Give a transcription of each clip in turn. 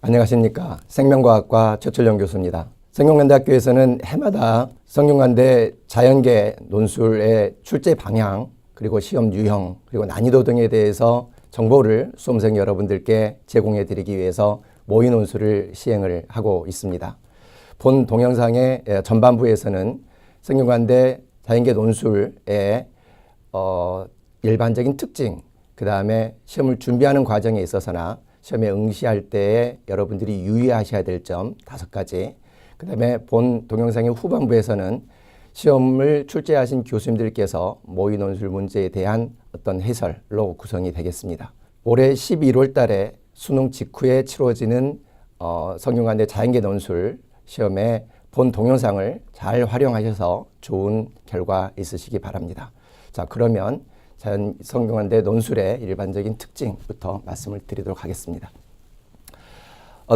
안녕하십니까. 생명과학과 최철영 교수입니다. 성균관대학교에서는 해마다 성균관대 자연계 논술의 출제 방향, 그리고 시험 유형, 그리고 난이도 등에 대해서 정보를 수험생 여러분들께 제공해 드리기 위해서 모의 논술을 시행을 하고 있습니다. 본 동영상의 전반부에서는 성균관대 자연계 논술의 일반적인 특징, 그 다음에 시험을 준비하는 과정에 있어서나 시험에 응시할 때에 여러분들이 유의하셔야 될 점 5가지, 그 다음에 본 동영상의 후반부에서는 시험을 출제하신 교수님들께서 모의 논술 문제에 대한 어떤 해설로 구성이 되겠습니다. 올해 11월 달에 수능 직후에 치러지는 성균관대 자연계 논술 시험에 본 동영상을 잘 활용하셔서 좋은 결과 있으시기 바랍니다. 자, 그러면 성균관대 논술의 일반적인 특징부터 말씀을 드리도록 하겠습니다.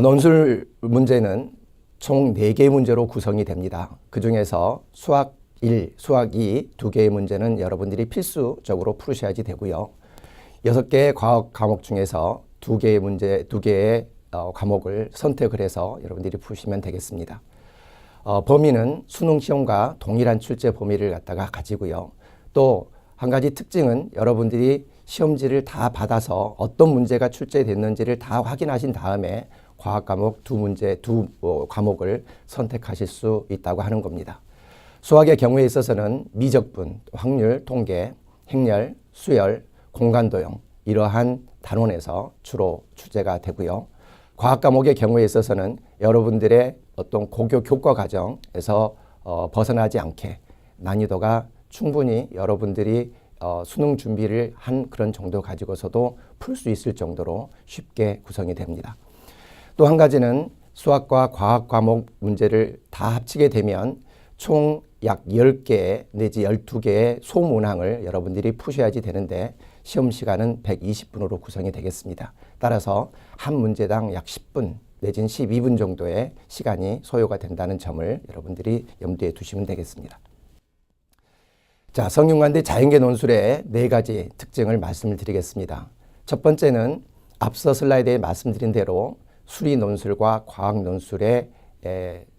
논술 문제는 총 4개의 문제로 구성이 됩니다. 그 중에서 수학 1, 수학 2, 2개의 문제는 여러분들이 필수적으로 풀으셔야지 되고요. 6개의 과학 과목 중에서 2개의 문제, 2개의 과목을 선택을 해서 여러분들이 푸시면 되겠습니다. 범위는 수능 시험과 동일한 출제 범위를 갖다가 가지고요. 또 한 가지 특징은 여러분들이 시험지를 다 받아서 어떤 문제가 출제됐는지를 다 확인하신 다음에 과학 과목 2 과목을 선택하실 수 있다고 하는 겁니다. 수학의 경우에 있어서는 미적분, 확률, 통계, 행렬, 수열, 공간도형 이러한 단원에서 주로 출제가 되고요. 과학 과목의 경우에 있어서는 여러분들의 어떤 고교 교과 과정에서 벗어나지 않게 난이도가 충분히 여러분들이 수능 준비를 한 그런 정도 가지고서도 풀 수 있을 정도로 쉽게 구성이 됩니다. 또 한 가지는 수학과 과학 과목 문제를 다 합치게 되면 총 약 10개 내지 12개의 소문항을 여러분들이 푸셔야지 되는데 시험 시간은 120분으로 구성이 되겠습니다. 따라서 한 문제당 약 10분 내지는 12분 정도의 시간이 소요가 된다는 점을 여러분들이 염두에 두시면 되겠습니다. 자, 성균관대 자연계 논술의 4가지 특징을 말씀을 드리겠습니다. 첫 번째는 앞서 슬라이드에 말씀드린 대로 수리 논술과 과학 논술에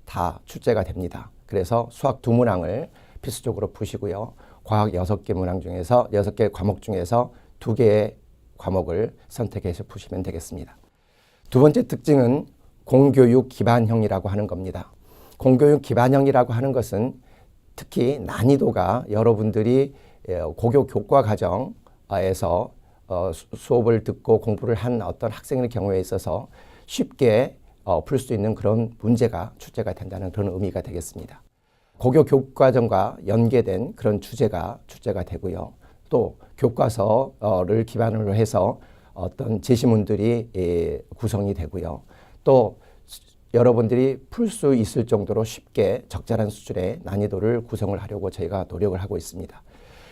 다 출제가 됩니다. 그래서 수학 2문항을 필수적으로 푸시고요. 과학 6개 문항 중에서 6개 과목 중에서 2개의 과목을 선택해서 푸시면 되겠습니다. 두 번째 특징은 공교육 기반형이라고 하는 겁니다. 공교육 기반형이라고 하는 것은 특히 난이도가 여러분들이 고교 교과 과정에서 수업을 듣고 공부를 한 어떤 학생의 경우에 있어서 쉽게 풀 수 있는 그런 문제가 출제가 된다는 그런 의미가 되겠습니다. 고교 교과정과 연계된 그런 주제가 출제가 되고요. 또 교과서를 기반으로 해서 어떤 제시문들이 구성이 되고요. 또 여러분들이 풀 수 있을 정도로 쉽게 적절한 수준의 난이도를 구성을 하려고 저희가 노력을 하고 있습니다.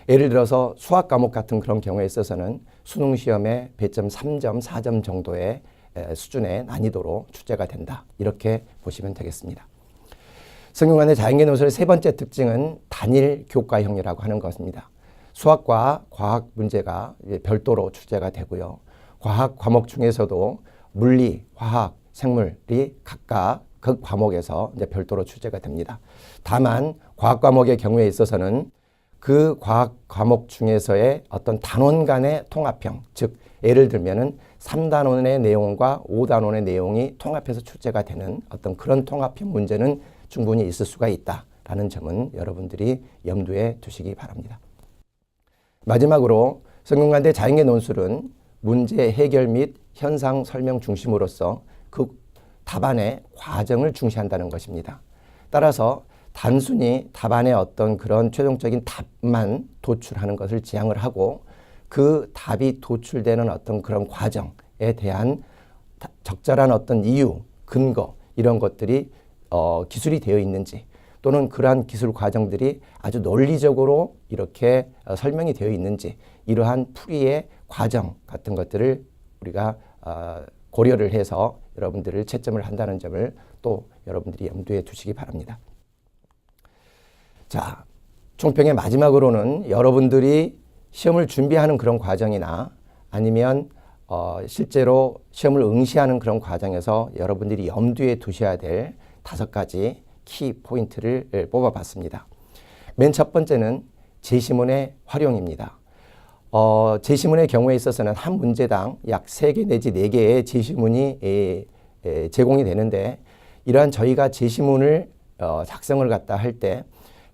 예를 들어서 수학 과목 같은 그런 경우에 있어서는 수능 시험에 배점 3점, 4점 정도의 수준의 난이도로 출제가 된다. 이렇게 보시면 되겠습니다. 성균관대 자연계 논술의 3번째 특징은 단일 교과형이라고 하는 것입니다. 수학과 과학 문제가 별도로 출제가 되고요. 과학 과목 중에서도 물리, 화학, 생물이 각각 그 과목에서 이제 별도로 출제가 됩니다. 다만 과학 과목의 경우에 있어서는 그 과학 과목 중에서의 어떤 단원 간의 통합형, 즉 예를 들면은 3단원의 내용과 5단원의 내용이 통합해서 출제가 되는 어떤 그런 통합형 문제는 충분히 있을 수가 있다라는 점은 여러분들이 염두에 두시기 바랍니다. 마지막으로 성균관대 자연계 논술은 문제 해결 및 현상 설명 중심으로서 그 답안의 과정을 중시한다는 것입니다. 따라서 단순히 답안의 어떤 그런 최종적인 답만 도출하는 것을 지향을 하고 그 답이 도출되는 어떤 그런 과정에 대한 적절한 어떤 이유, 근거 이런 것들이 기술이 되어 있는지 또는 그러한 기술 과정들이 아주 논리적으로 이렇게 설명이 되어 있는지 이러한 풀이의 과정 같은 것들을 우리가 고려를 해서 여러분들을 채점을 한다는 점을 또 여러분들이 염두에 두시기 바랍니다. 자, 총평의 마지막으로는 여러분들이 시험을 준비하는 그런 과정이나 아니면 실제로 시험을 응시하는 그런 과정에서 여러분들이 염두에 두셔야 될 5가지 키 포인트를 뽑아봤습니다. 맨 첫 번째는 제시문의 활용입니다. 제시문의 경우에 있어서는 한 문제당 약 3개 내지 4개의 제시문이 제공이 되는데, 이러한 저희가 제시문을 작성을 갖다 할 때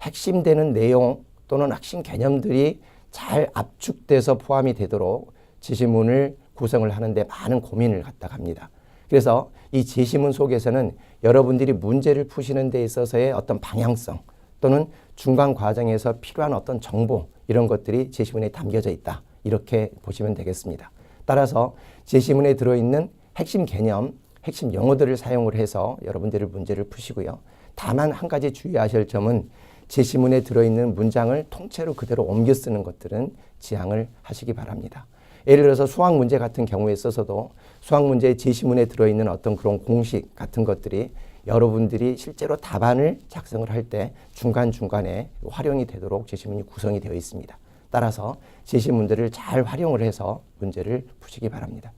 핵심되는 내용 또는 핵심 개념들이 잘 압축돼서 포함이 되도록 제시문을 구성을 하는데 많은 고민을 갖다 갑니다. 그래서 이 제시문 속에서는 여러분들이 문제를 푸시는 데 있어서의 어떤 방향성 또는 중간 과정에서 필요한 어떤 정보, 이런 것들이 제시문에 담겨져 있다, 이렇게 보시면 되겠습니다. 따라서 제시문에 들어있는 핵심 개념, 핵심 용어들을 사용을 해서 여러분들이 문제를 푸시고요. 다만 한 가지 주의하실 점은 제시문에 들어있는 문장을 통째로 그대로 옮겨 쓰는 것들은 지양을 하시기 바랍니다. 예를 들어서 수학 문제 같은 경우에 있어서도 수학 문제의 제시문에 들어있는 어떤 그런 공식 같은 것들이 여러분들이 실제로 답안을 작성을 할 때 중간중간에 활용이 되도록 제시문이 구성이 되어 있습니다. 따라서 제시문들을 잘 활용을 해서 문제를 푸시기 바랍니다.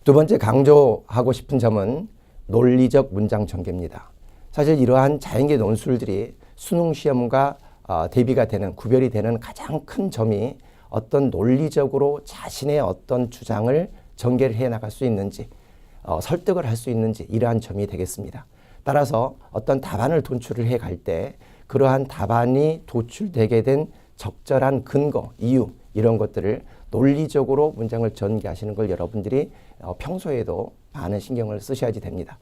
두 번째 강조하고 싶은 점은 논리적 문장 전개입니다. 사실 이러한 자연계 논술들이 수능 시험과 대비가 되는, 구별이 되는 가장 큰 점이 어떤 논리적으로 자신의 어떤 주장을 전개를 해 나갈 수 있는지, 설득을 할 수 있는지, 이러한 점이 되겠습니다. 따라서 어떤 답안을 도출을 해 갈 때 그러한 답안이 도출되게 된 적절한 근거, 이유, 이런 것들을 논리적으로 문장을 전개하시는 걸 여러분들이 평소에도 많은 신경을 쓰셔야지 됩니다.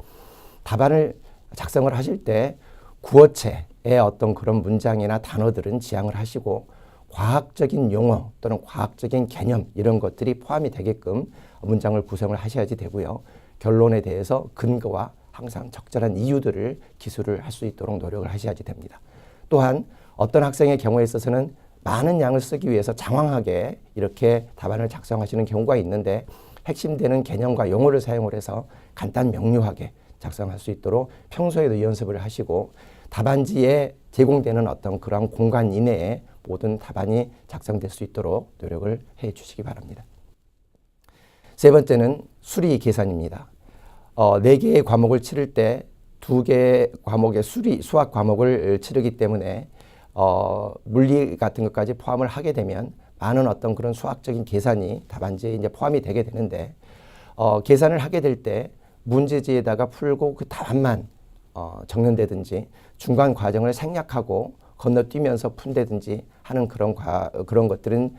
답안을 작성을 하실 때 구어체의 어떤 그런 문장이나 단어들은 지양을 하시고, 과학적인 용어 또는 과학적인 개념, 이런 것들이 포함이 되게끔 문장을 구성을 하셔야지 되고요. 결론에 대해서 근거와 항상 적절한 이유들을 기술을 할 수 있도록 노력을 하셔야지 됩니다. 또한 어떤 학생의 경우에 있어서는 많은 양을 쓰기 위해서 장황하게 이렇게 답안을 작성하시는 경우가 있는데, 핵심되는 개념과 용어를 사용을 해서 간단 명료하게 작성할 수 있도록 평소에도 연습을 하시고, 답안지에 제공되는 어떤 그런 공간 이내에 모든 답안이 작성될 수 있도록 노력을 해 주시기 바랍니다. 세 번째는 수리 계산입니다. 4개의 과목을 치를 때 2개의 과목의 수학 과목을 치르기 때문에 물리 같은 것까지 포함을 하게 되면 많은 어떤 그런 수학적인 계산이 답안지에 이제 포함이 되게 되는데, 계산을 하게 될 때 문제지에다가 풀고 그 답안만 적는다든지, 중간 과정을 생략하고 건너뛰면서 푼다든지 하는 그런 것들은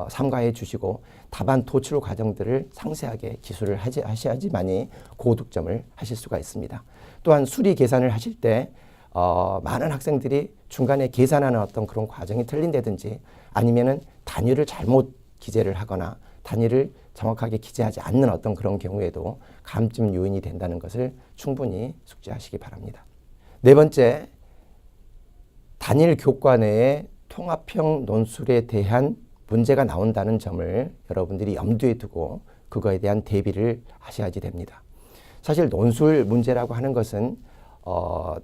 삼가해 주시고, 답안 도출 과정들을 상세하게 기술을 하셔야지만이 고득점을 하실 수가 있습니다. 또한 수리 계산을 하실 때 많은 학생들이 중간에 계산하는 어떤 그런 과정이 틀린다든지, 아니면은 단위를 잘못 기재를 하거나 단위를 정확하게 기재하지 않는 어떤 그런 경우에도 감점 요인이 된다는 것을 충분히 숙지하시기 바랍니다. 네 번째, 단일 교과 내에 통합형 논술에 대한 문제가 나온다는 점을 여러분들이 염두에 두고 그거에 대한 대비를 하셔야지 됩니다. 사실 논술 문제라고 하는 것은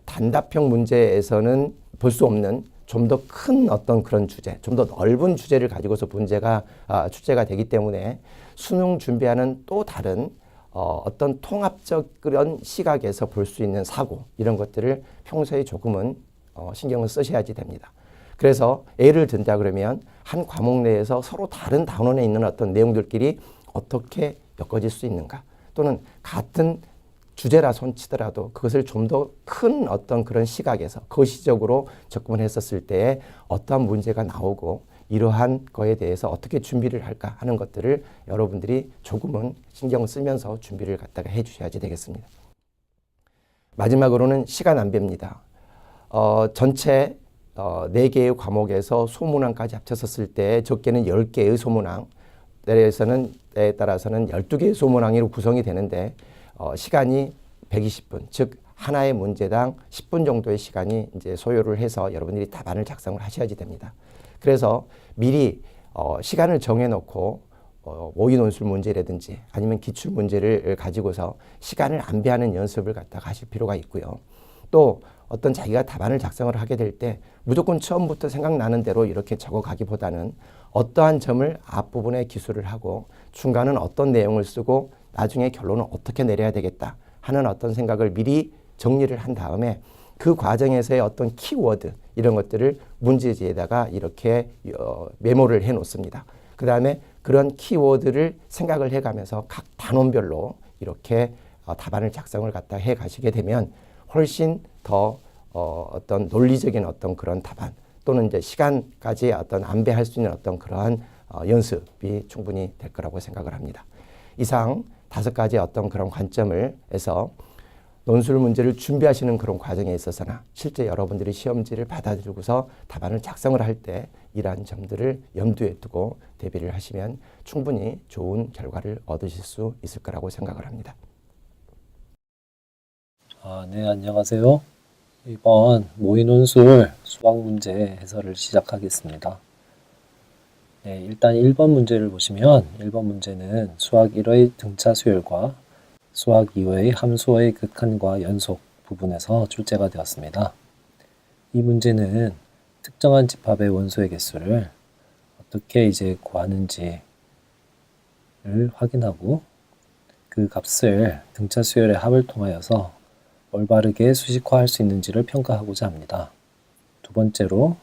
단답형 문제에서는 볼 수 없는 좀 더 큰 어떤 그런 주제, 좀 더 넓은 주제를 가지고서 문제가 출제가 되기 때문에 수능 준비하는 또 다른 어떤 통합적 그런 시각에서 볼 수 있는 사고, 이런 것들을 평소에 조금은 신경을 쓰셔야지 됩니다. 그래서 예를 든다 그러면 한 과목 내에서 서로 다른 단원에 있는 어떤 내용들끼리 어떻게 엮어질 수 있는가, 또는 같은 주제라 손치더라도 그것을 좀 더 큰 어떤 그런 시각에서 거시적으로 접근을 했었을 때에 어떠한 문제가 나오고 이러한 거에 대해서 어떻게 준비를 할까 하는 것들을 여러분들이 조금은 신경을 쓰면서 준비를 갖다가 해 주셔야지 되겠습니다. 마지막으로는 시간 안배입니다. 전체 4개의 과목에서 소문항까지 합쳤었을 때 적게는 10개의 소문항, 때에 따라서는 12개의 소문항으로 구성이 되는데, 시간이 120분, 즉 하나의 문제당 10분 정도의 시간이 이제 소요를 해서 여러분들이 답안을 작성을 하셔야지 됩니다. 그래서 미리 시간을 정해놓고 모의 논술 문제라든지 아니면 기출 문제를 가지고서 시간을 안배하는 연습을 갖다가 하실 필요가 있고요. 또 어떤 자기가 답안을 작성을 하게 될 때 무조건 처음부터 생각나는 대로 이렇게 적어가기보다는 어떠한 점을 앞부분에 기술을 하고 중간은 어떤 내용을 쓰고 나중에 결론은 어떻게 내려야 되겠다 하는 어떤 생각을 미리 정리를 한 다음에 그 과정에서의 어떤 키워드 이런 것들을 문제지에다가 이렇게 메모를 해 놓습니다. 그 다음에 그런 키워드를 생각을 해가면서 각 단원별로 이렇게 답안을 작성을 갖다 해 가시게 되면 훨씬 더 어떤 논리적인 어떤 그런 답안 또는 이제 시간까지 어떤 안배할 수 있는 어떤 그러한 연습이 충분히 될 거라고 생각을 합니다. 이상 5가지 어떤 그런 관점을 해서 논술 문제를 준비하시는 그런 과정에 있어서나 실제 여러분들이 시험지를 받아들이고서 답안을 작성을 할 때 이러한 점들을 염두에 두고 대비를 하시면 충분히 좋은 결과를 얻으실 수 있을 거라고 생각을 합니다. 네, 안녕하세요. 이번 모의논술 수학 문제 해설을 시작하겠습니다. 네, 일단 1번 문제를 보시면 1번 문제는 수학 1의 등차 수열과 수학 2의 함수의 극한과 연속 부분에서 출제가 되었습니다. 이 문제는 특정한 집합의 원소의 개수를 어떻게 구하는지를 확인하고 그 값을 등차 수열의 합을 통하여서 올바르게 수식화할 수 있는지를 평가하고자 합니다. 두 번째로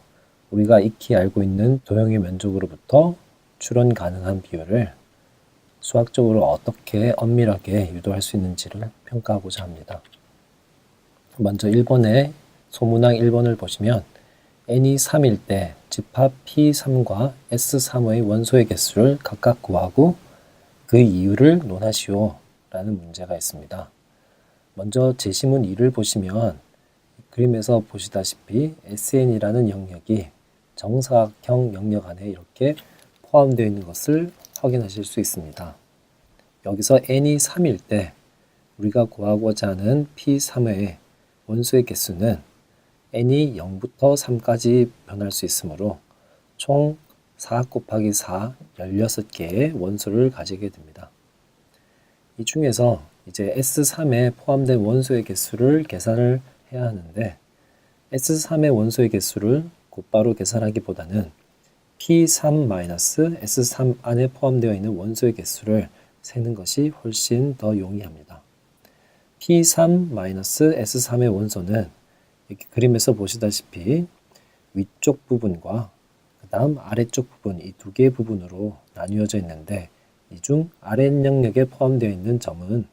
우리가 익히 알고 있는 도형의 면적으로부터 추론 가능한 비율을 수학적으로 어떻게 엄밀하게 유도할 수 있는지를 평가하고자 합니다. 먼저 1번의 소문항 1번을 보시면 n이 3일 때 집합 P3과 S3의 원소의 개수를 각각 구하고 그 이유를 논하시오 라는 문제가 있습니다. 먼저 제시문 2를 보시면 그림에서 보시다시피 SN이라는 영역이 정사각형 영역 안에 이렇게 포함되어 있는 것을 확인하실 수 있습니다. 여기서 n이 3일 때 우리가 구하고자 하는 P3의 원소의 개수는 n이 0부터 3까지 변할 수 있으므로 총 4 곱하기 4, 16개의 원소를 가지게 됩니다. 이 중에서 이제 S3에 포함된 원소의 개수를 계산을 해야 하는데 S3의 원소의 개수를 곧바로 계산하기보다는 P3-S3 안에 포함되어 있는 원소의 개수를 세는 것이 훨씬 더 용이합니다. P3-S3의 원소는 이렇게 그림에서 보시다시피 위쪽 부분과 그 다음 아래쪽 부분 이 두 개의 부분으로 나뉘어져 있는데 이 중 아랫영역에 포함되어 있는 점은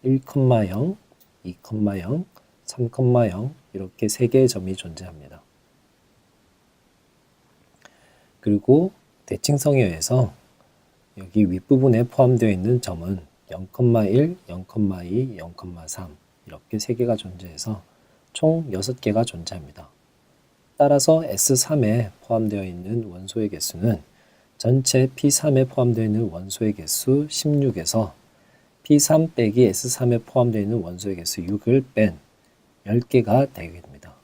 1,0, 2,0, 3,0 이렇게 세 개의 점이 존재합니다. 그리고 대칭성에 의해서 여기 윗부분에 포함되어 있는 점은 0,1, 0,2, 0,3 이렇게 세 개가 존재해서 총 6개가 존재합니다. 따라서 S3에 포함되어 있는 원소의 개수는 전체 P3에 포함되어 있는 원소의 개수 16에서 P3 빼기 S3에 포함되어 있는 원소의 개수 6을 뺀 10개가 되게 됩니다.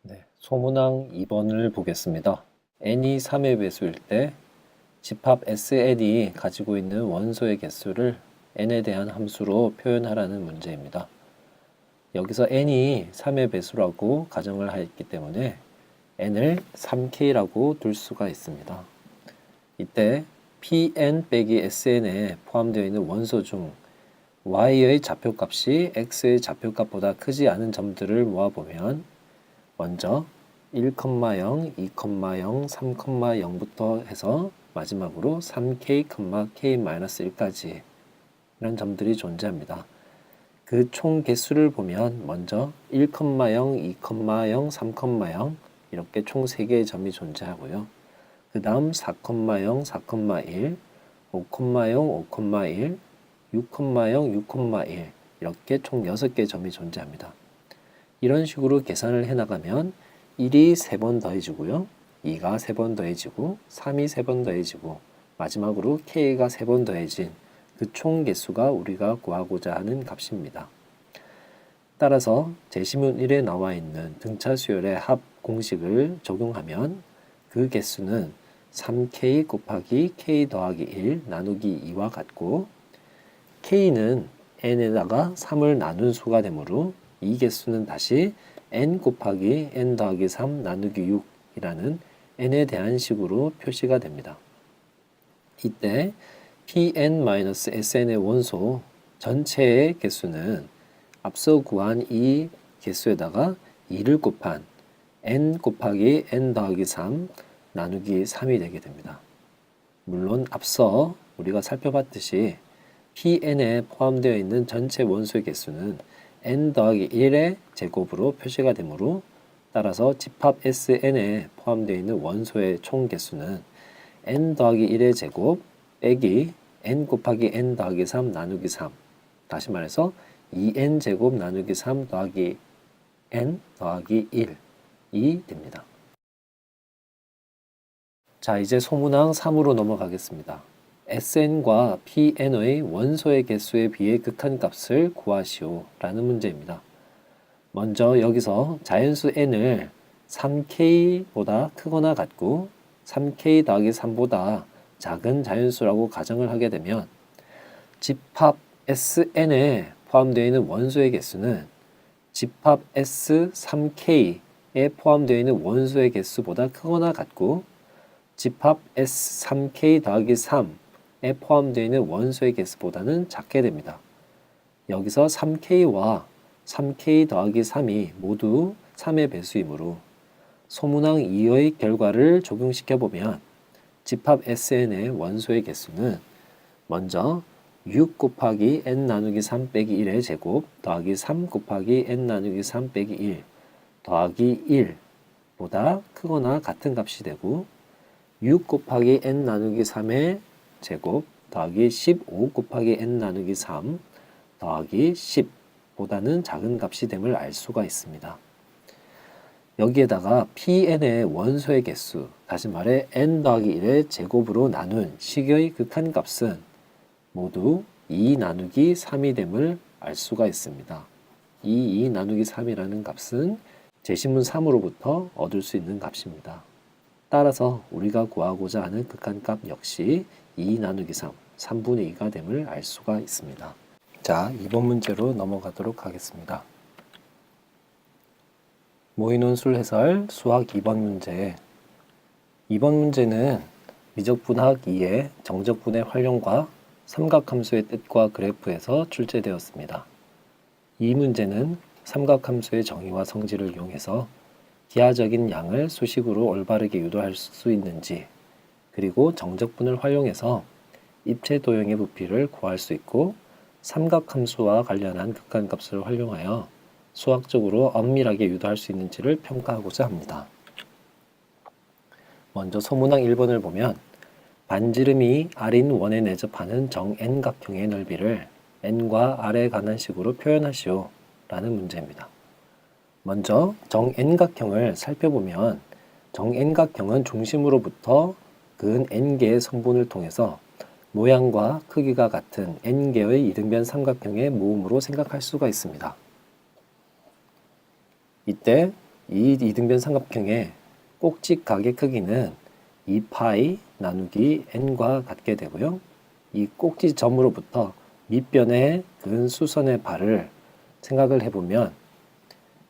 네, 소문항 2번을 보겠습니다. n이 3의 배수일 때 집합 SN이 가지고 있는 원소의 개수를 n에 대한 함수로 표현하라는 문제입니다. 여기서 n이 3의 배수라고 가정을 했기 때문에 n을 3k라고 둘 수가 있습니다. 이때 pn 빼기 sn에 포함되어 있는 원소 중 y의 좌표값이 x의 좌표값보다 크지 않은 점들을 모아보면 먼저 1,0, 2,0, 3,0부터 해서 마지막으로 3k, k-1까지 이런 점들이 존재합니다. 그 총 개수를 보면 먼저 1,0, 2,0, 3,0 이렇게 총 3개의 점이 존재하고요. 그 다음 4,0, 4,1, 5,0, 5,1, 6,0, 6,1 이렇게 총 6개의 점이 존재합니다. 이런 식으로 계산을 해나가면 1이 3번 더해지고요. 2가 3번 더해지고 3이 3번 더해지고 마지막으로 k가 3번 더해진 그 총 개수가 우리가 구하고자 하는 값입니다. 따라서 제시문 1에 나와 있는 등차 수열의 합 공식을 적용하면 그 개수는 3k 곱하기 k 더하기 1 나누기 2와 같고 k는 n에다가 3을 나눈 수가 되므로 이 개수는 다시 n 곱하기 n 더하기 3 나누기 6이라는 n에 대한 식으로 표시가 됩니다. 이때 pn-sn의 원소 전체의 개수는 앞서 구한 이 개수에다가 2를 곱한 n 곱하기 n 더하기 3 나누기 3이 되게 됩니다. 물론 앞서 우리가 살펴봤듯이 pn에 포함되어 있는 전체 원소의 개수는 n 더하기 1의 제곱으로 표시가 되므로 따라서 집합 sn에 포함되어 있는 원소의 총 개수는 n 더하기 1의 제곱 빼기 n 곱하기 n 더하기 3 나누기 3, 다시 말해서 2n 제곱 나누기 3 더하기 n 더하기 1이 됩니다. 자, 이제 소문항 3으로 넘어가겠습니다. SN과 PN의 원소의 개수에 비해 극한값을 구하시오 라는 문제입니다. 먼저 여기서 자연수 n을 3k보다 크거나 같고 3k 더하기 3보다 작은 자연수라고 가정을 하게 되면 집합 SN에 포함되어 있는 원소의 개수는 집합 S3k에 포함되어 있는 원소의 개수보다 크거나 같고 집합 S3k 더하기 3에 포함되어 있는 원소의 개수보다는 작게 됩니다. 여기서 3k와 3k 더하기 3이 모두 3의 배수이므로 소문항 2의 결과를 적용시켜 보면 집합 SN의 원소의 개수는 먼저 6 곱하기 n 나누기 3 빼기 1의 제곱 더하기 3 곱하기 n 나누기 3 빼기 1 더하기 1보다 크거나 같은 값이 되고 6 곱하기 n 나누기 3의 제곱 더하기 15 곱하기 n 나누기 3 더하기 10보다는 작은 값이 됨을 알 수가 있습니다. 여기에다가 pn의 원소의 개수, 다시 말해 n 더하기 1의 제곱으로 나눈 식의 극한값은 모두 2 나누기 3이 됨을 알 수가 있습니다. 이 2 나누기 3이라는 값은 제시문 3으로부터 얻을 수 있는 값입니다. 따라서 우리가 구하고자 하는 극한값 역시 2 나누기 3, 3분의 2가 됨을 알 수가 있습니다. 자, 2번 문제로 넘어가도록 하겠습니다. 모의논술 해설 수학 2번 문제. 2번 문제는 미적분학 2의 정적분의 활용과 삼각함수의 뜻과 그래프에서 출제되었습니다. 이 문제는 삼각함수의 정의와 성질을 이용해서 기하적인 양을 수식으로 올바르게 유도할 수 있는지, 그리고 정적분을 활용해서 입체 도형의 부피를 구할 수 있고 삼각함수와 관련한 극한값을 활용하여 수학적으로 엄밀하게 유도할 수 있는지를 평가하고자 합니다. 먼저 소문항 1번을 보면 반지름이 r인 원에 내접하는 정 n각형의 넓이를 n과 r에 관한 식으로 표현하시오 라는 문제입니다. 먼저 정 n각형을 살펴보면 정 n각형은 중심으로부터 근 n개의 성분을 통해서 모양과 크기가 같은 n개의 이등변 삼각형의 모음으로 생각할 수가 있습니다. 이때 이 이등변 삼각형의 꼭지각의 크기는 2파이 나누기 n과 같게 되고요. 이 꼭지점으로부터 밑변의 근 수선의 발을 생각을 해보면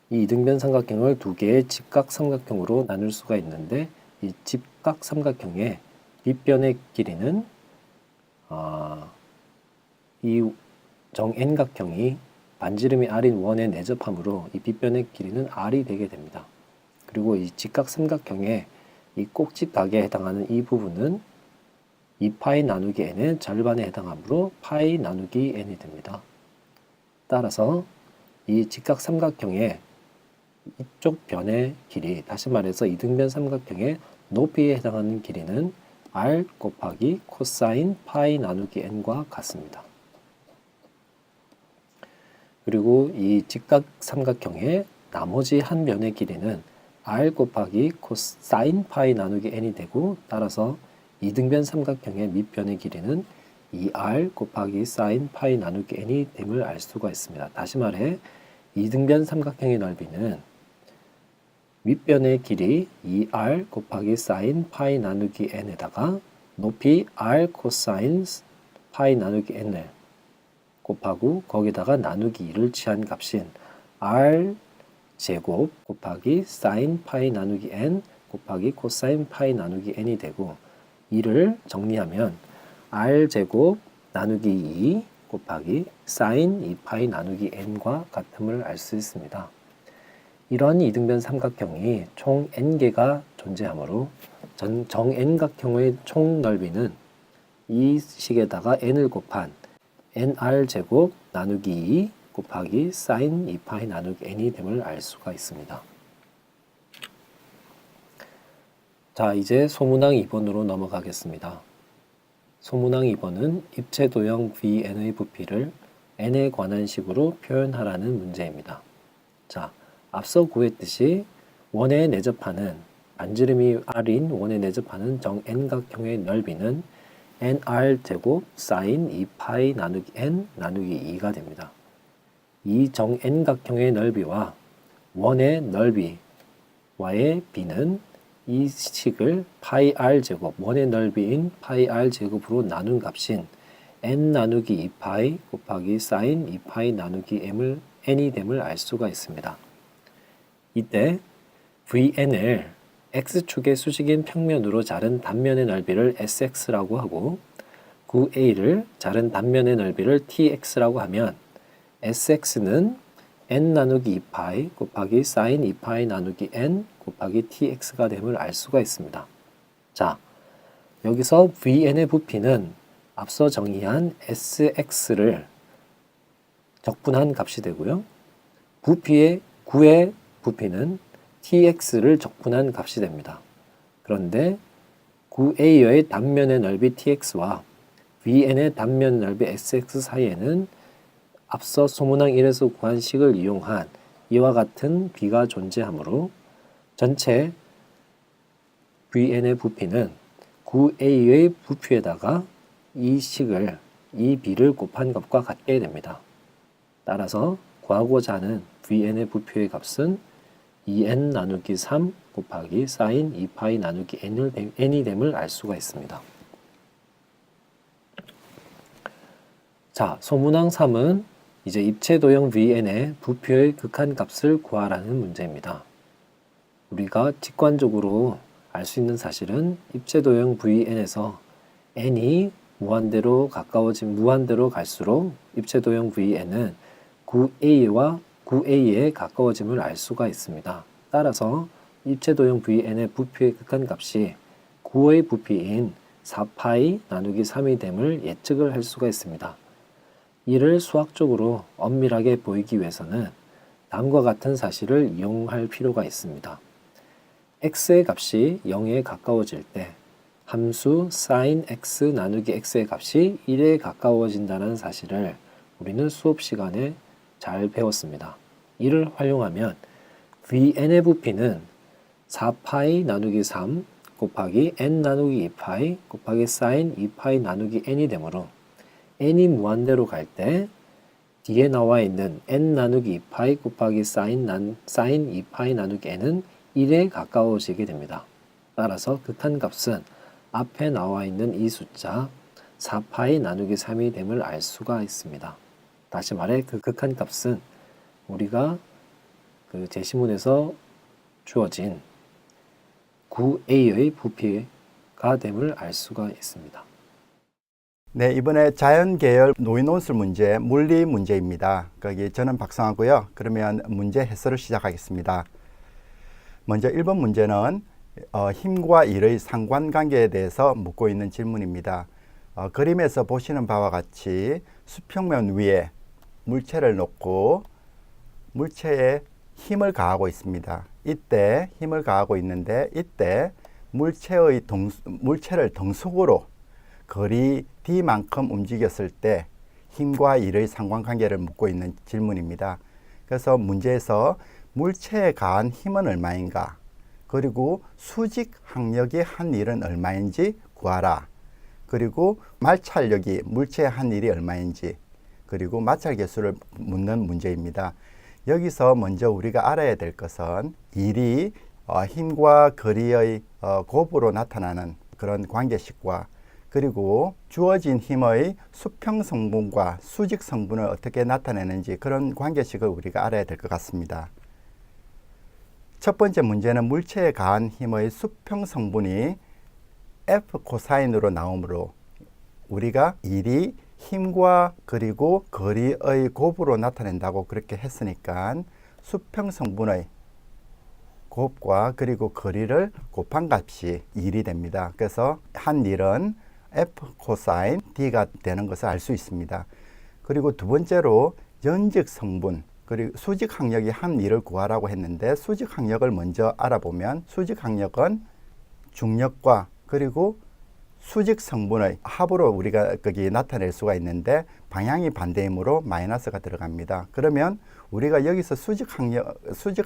이 이등변 삼각형을 두 개의 직각 삼각형으로 나눌 수가 있는데 이 직각 삼각형의 밑변의 길이는 이 정 n각형이 반지름이 r인 원에 내접하므로 이 빗변의 길이는 r이 되게 됩니다. 그리고 이 직각 삼각형의 이 꼭지각에 해당하는 이 부분은 2파이 나누기 n의 절반에 해당하므로 파이 나누기 n이 됩니다. 따라서 이 직각 삼각형의 이쪽 변의 길이, 다시 말해서 이등변 삼각형의 높이에 해당하는 길이는 r 곱하기 코사인 파이 나누기 n과 같습니다. 그리고 이 직각 삼각형의 나머지 한 변의 길이는 r 곱하기 코사인 파이 나누기 n이 되고, 따라서 이등변 삼각형의 밑변의 길이는 2r 곱하기 사인 파이 나누기 n이 됨을 알 수가 있습니다. 다시 말해 이등변 삼각형의 넓이는 윗변의 길이 2r 곱하기 사인 파이 나누기 n에다가 높이 r 코사인 파이 나누기 n을 곱하고 거기다가 나누기 2를 취한 값인 r 제곱 곱하기 사인 파이 나누기 n 곱하기 코사인 파이 나누기 n이 되고, 이를 정리하면 r제곱 나누기 2 곱하기 사인 2파이 나누기 n과 같음을 알 수 있습니다. 이러한 이등변 삼각형이 총 n개가 존재하므로 정 n각형의 총 넓이는 이 식에다가 n을 곱한 nr제곱 나누기 2 곱하기 사인 2파이 나누기 n이 됨을 알 수가 있습니다. 자, 이제 소문항 2번으로 넘어가겠습니다. 소문항 2번은 입체도형 Vn의 부피를 n에 관한 식으로 표현하라는 문제입니다. 자, 앞서 구했듯이 원에 내접하는 반지름이 r인 원에 내접하는 정 n각형의 넓이는 nr제곱 사인 2파이 나누기 n 나누기 2가 됩니다. 이 정 n각형의 넓이와 원의 넓이와의 비는 이 식을 파이 r제곱, 원의 넓이인 파이 r제곱으로 나눈 값인 n 나누기 2파이 곱하기 사인 2파이 나누기 n이 됨을 알 수가 있습니다. 이때 Vn을 x축의 수직인 평면으로 자른 단면의 넓이를 sx라고 하고, 구A를 자른 단면의 넓이를 tx라고 하면 sx는 n 나누기 2파이 곱하기 사인 2파이 나누기 n 곱하기 tx가 됨을 알 수가 있습니다. 자, 여기서 Vn의 부피는 앞서 정의한 sx를 적분한 값이 되고요. 구의 부피는 tx를 적분한 값이 됩니다. 그런데 구A의 단면의 넓이 tx와 Vn의 단면 넓이 sx 사이에는 앞서 소문항 1에서 구한 식을 이용한 이와 같은 비가 존재하므로 전체 Vn의 부피는 구A의 부피에다가 이 비를 곱한 값과 같게 됩니다. 따라서 구하고자 하는 Vn의 부피의 값은 2n 나누기 3 곱하기 사인 2파이 나누기 n이 됨을 알 수가 있습니다. 자, 소문항 3은 이제 입체도형 Vn의 부피의 극한값을 구하라는 문제입니다. 우리가 직관적으로 알 수 있는 사실은 입체도형 Vn에서 n이 무한대로 갈수록 입체도형 Vn은 구A에 가까워짐을 알 수가 있습니다. 따라서 입체도형 Vn의 부피의 극한값이 9의 부피인 4파이 나누기 3이 됨을 예측을 할 수가 있습니다. 이를 수학적으로 엄밀하게 보이기 위해서는 다음과 같은 사실을 이용할 필요가 있습니다. x의 값이 0에 가까워질 때 함수 sin x 나누기 x의 값이 1에 가까워진다는 사실을 우리는 수업 시간에 잘 배웠습니다. 이를 활용하면 Vn의 부피는 4파이 나누기 3 곱하기 n 나누기 2파이 곱하기 sin 2파이 나누기 n이 되므로 n이 무한대로 갈 때 뒤에 나와 있는 n 나누기 2파이 곱하기 sin 2파이 나누기 n은 1에 가까워지게 됩니다. 따라서 극한값은 앞에 나와 있는 이 숫자 4파이 나누기 3이 됨을 알 수가 있습니다. 다시 말해 그 극한값은 우리가 그 제시문에서 주어진 9a의 부피가 됨을 알 수가 있습니다. 네, 이번에 자연계열 노인원술 문제, 물리 문제입니다. 거기 저는 박성하고요. 그러면 문제 해설을 시작하겠습니다. 먼저 1번 문제는 힘과 일의 상관관계에 대해서 묻고 있는 질문입니다. 그림에서 보시는 바와 같이 수평면 위에 물체를 놓고 물체에 힘을 가하고 있습니다. 이때 힘을 가하고 있는데 이때 물체를 등속으로 거리 d만큼 움직였을 때 힘과 일의 상관관계를 묻고 있는 질문입니다. 그래서 문제에서 물체에 가한 힘은 얼마인가, 그리고 수직 항력이 한 일은 얼마인지 구하라. 그리고 마찰력이 물체에 한 일이 얼마인지, 그리고 마찰 계수를 묻는 문제입니다. 여기서 먼저 우리가 알아야 될 것은 일이 힘과 거리의 곱으로 나타나는 그런 관계식과, 그리고 주어진 힘의 수평 성분과 수직 성분을 어떻게 나타내는지 그런 관계식을 우리가 알아야 될 것 같습니다. 첫 번째 문제는 물체에 가한 힘의 수평 성분이 F 코사인으로 나오므로 우리가 일이 힘과 그리고 거리의 곱으로 나타낸다고 그렇게 했으니까 수평 성분의 곱과 그리고 거리를 곱한 값이 1이 됩니다. 그래서 한 일은 F 코사인 D가 되는 것을 알 수 있습니다. 그리고 두 번째로 연직 성분 그리고 수직 항력이 한 일을 구하라고 했는데 수직 항력을 먼저 알아보면 수직 항력은 중력과 그리고 수직 성분의 합으로 우리가 거기 나타낼 수가 있는데 방향이 반대이므로 마이너스가 들어갑니다. 그러면 우리가 여기서 수직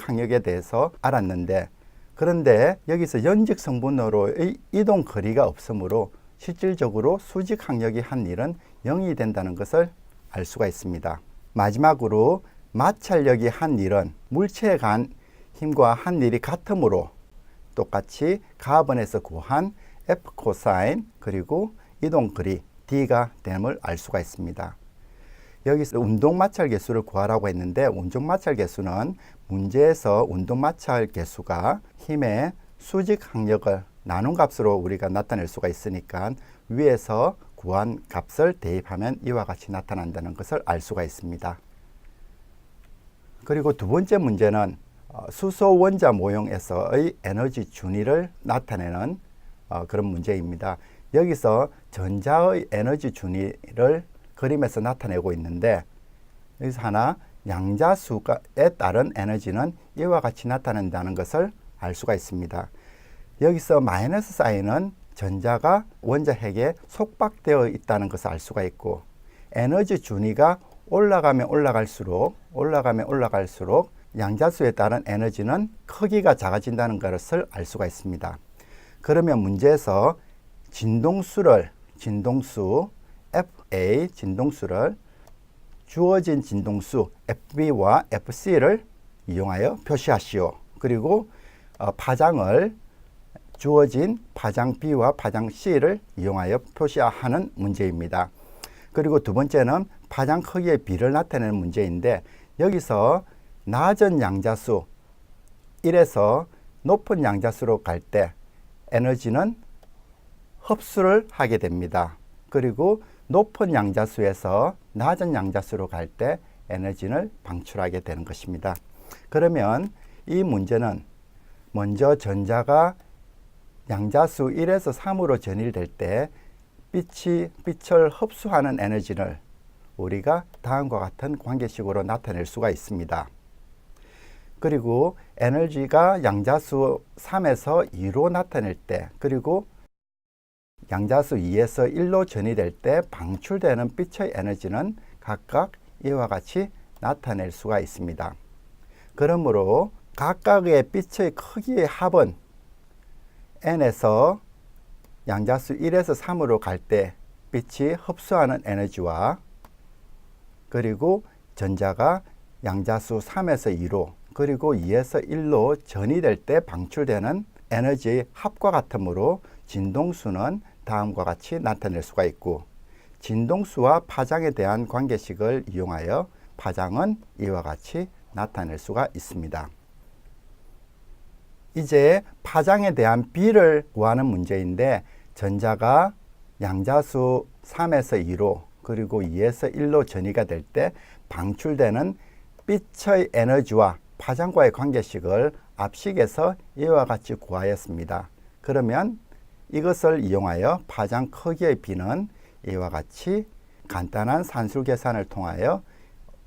항력에 대해서 알았는데 그런데 여기서 연직 성분으로의 이동 거리가 없으므로 실질적으로 수직 항력이 한 일은 0이 된다는 것을 알 수가 있습니다. 마지막으로 마찰력이 한 일은 물체에 간 힘과 한 일이 같으므로 똑같이 가번에서 구한 F 코사인 그리고 이동 거리 D가 됨을 알 수가 있습니다. 여기서 운동 마찰 계수를 구하라고 했는데 운동 마찰 계수는 문제에서 운동 마찰 계수가 힘의 수직 항력을 나눈 값으로 우리가 나타낼 수가 있으니까 위에서 구한 값을 대입하면 이와 같이 나타난다는 것을 알 수가 있습니다. 그리고 두 번째 문제는 수소 원자 모형에서의 에너지 준위를 나타내는 그런 문제입니다. 여기서 전자의 에너지 준위를 그림에서 나타내고 있는데 여기서 하나 양자수에 따른 에너지는 이와 같이 나타난다는 것을 알 수가 있습니다. 여기서 마이너스 사인은 전자가 원자 핵에 속박되어 있다는 것을 알 수가 있고 에너지 준위가 올라가면 올라갈수록 양자수에 따른 에너지는 크기가 작아진다는 것을 알 수가 있습니다. 그러면 문제에서 진동수 FA 진동수를 주어진 진동수 FB와 FC를 이용하여 표시하시오. 그리고 파장을 주어진 파장 B와 파장 C를 이용하여 표시하는 문제입니다. 그리고 두 번째는 파장 크기의 비를 나타내는 문제인데 여기서 낮은 양자수 1에서 높은 양자수로 갈 때 에너지는 흡수를 하게 됩니다. 그리고 높은 양자수에서 낮은 양자수로 갈 때 에너지를 방출하게 되는 것입니다. 그러면 이 문제는 먼저 전자가 양자수 1에서 3으로 전일될 때 빛을 흡수하는 에너지를 우리가 다음과 같은 관계식으로 나타낼 수가 있습니다. 그리고 에너지가 양자수 3에서 2로 나타낼 때 그리고 양자수 2에서 1로 전이될 때 방출되는 빛의 에너지는 각각 이와 같이 나타낼 수가 있습니다. 그러므로 각각의 빛의 크기의 합은 N에서 양자수 1에서 3으로 갈 때 빛이 흡수하는 에너지와 그리고 전자가 양자수 3에서 2로 그리고 2에서 1로 전이될 때 방출되는 에너지의 합과 같으므로 진동수는 다음과 같이 나타낼 수가 있고 진동수와 파장에 대한 관계식을 이용하여 파장은 이와 같이 나타낼 수가 있습니다. 이제 파장에 대한 비를 구하는 문제인데 전자가 양자수 3에서 2로 그리고 2에서 1로 전이가 될 때 방출되는 빛의 에너지와 파장과의 관계식을 앞식에서 이와 같이 구하였습니다. 그러면 이것을 이용하여 파장 크기의 비는 이와 같이 간단한 산술 계산을 통하여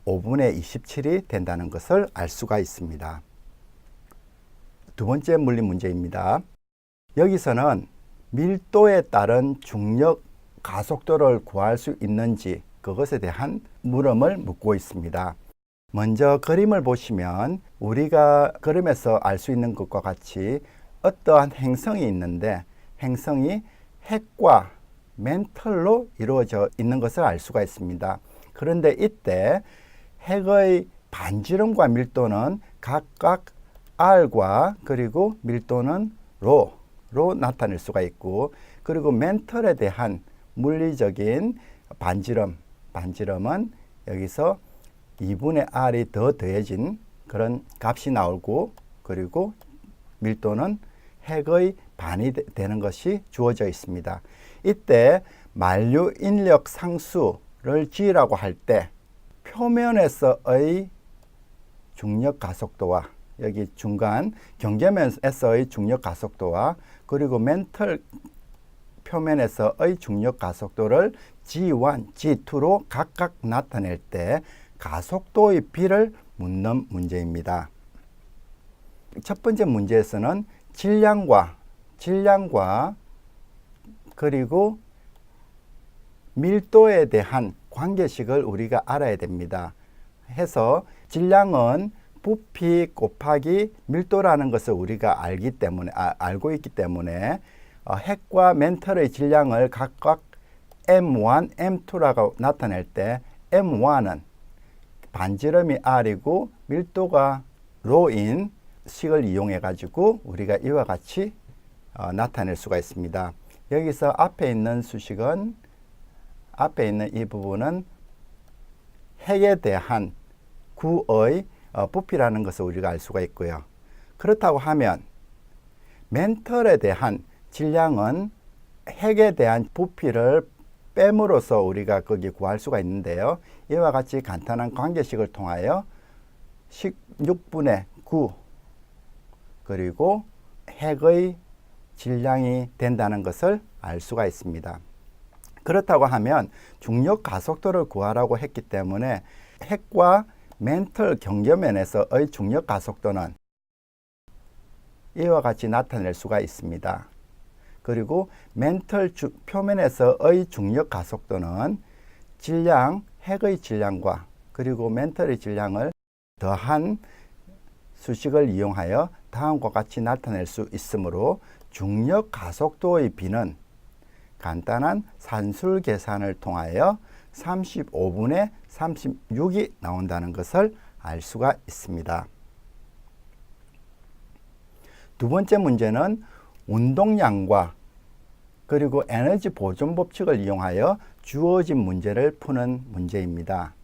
5분의 27이 된다는 것을 알 수가 있습니다. 두 번째 물리 문제입니다. 여기서는 밀도에 따른 중력 가속도를 구할 수 있는지 그것에 대한 물음을 묻고 있습니다. 먼저 그림을 보시면 우리가 그림에서 알 수 있는 것과 같이 어떠한 행성이 있는데 행성이 핵과 맨털로 이루어져 있는 것을 알 수가 있습니다. 그런데 이때 핵의 반지름과 밀도는 각각 R과 그리고 밀도는 R로 나타낼 수가 있고 그리고 맨털에 대한 물리적인 반지름은 여기서 2분의 R이 더 더해진 그런 값이 나오고 그리고 밀도는 핵의 반이 되는 것이 주어져 있습니다. 이때 만류 인력 상수를 G라고 할 때 표면에서의 중력 가속도와 여기 중간 경계면에서의 중력 가속도와 그리고 멘털 표면에서의 중력 가속도를 G1, G2로 각각 나타낼 때 가속도의 비를 묻는 문제입니다. 첫 번째 문제에서는 질량과 그리고 밀도에 대한 관계식을 우리가 알아야 됩니다. 해서 질량은 부피 곱하기 밀도라는 것을 우리가 알고 있기 때문에 핵과 멘털의 질량을 각각 M1, M2라고 나타낼 때 M1은 반지름이 R이고 밀도가 Rho인 식을 이용해 가지고 우리가 이와 같이 나타낼 수가 있습니다. 여기서 앞에 있는 수식은 앞에 있는 이 부분은 핵에 대한 구의 부피라는 것을 우리가 알 수가 있고요. 그렇다고 하면 멘털에 대한 질량은 핵에 대한 부피를 뺨으로써 우리가 거기 구할 수가 있는데요. 이와 같이 간단한 관계식을 통하여 16분의 9 그리고 핵의 질량이 된다는 것을 알 수가 있습니다. 그렇다고 하면 중력 가속도를 구하라고 했기 때문에 핵과 멘털 경계면에서의 중력 가속도는 이와 같이 나타낼 수가 있습니다. 그리고 멘털 표면에서의 중력 가속도는 질량, 핵의 질량과 그리고 멘털의 질량을 더한 수식을 이용하여 다음과 같이 나타낼 수 있으므로 중력 가속도의 비는 간단한 산술 계산을 통하여 35분의 36이 나온다는 것을 알 수가 있습니다. 두 번째 문제는 운동량과 그리고 에너지 보존 법칙을 이용하여 주어진 문제를 푸는 문제입니다.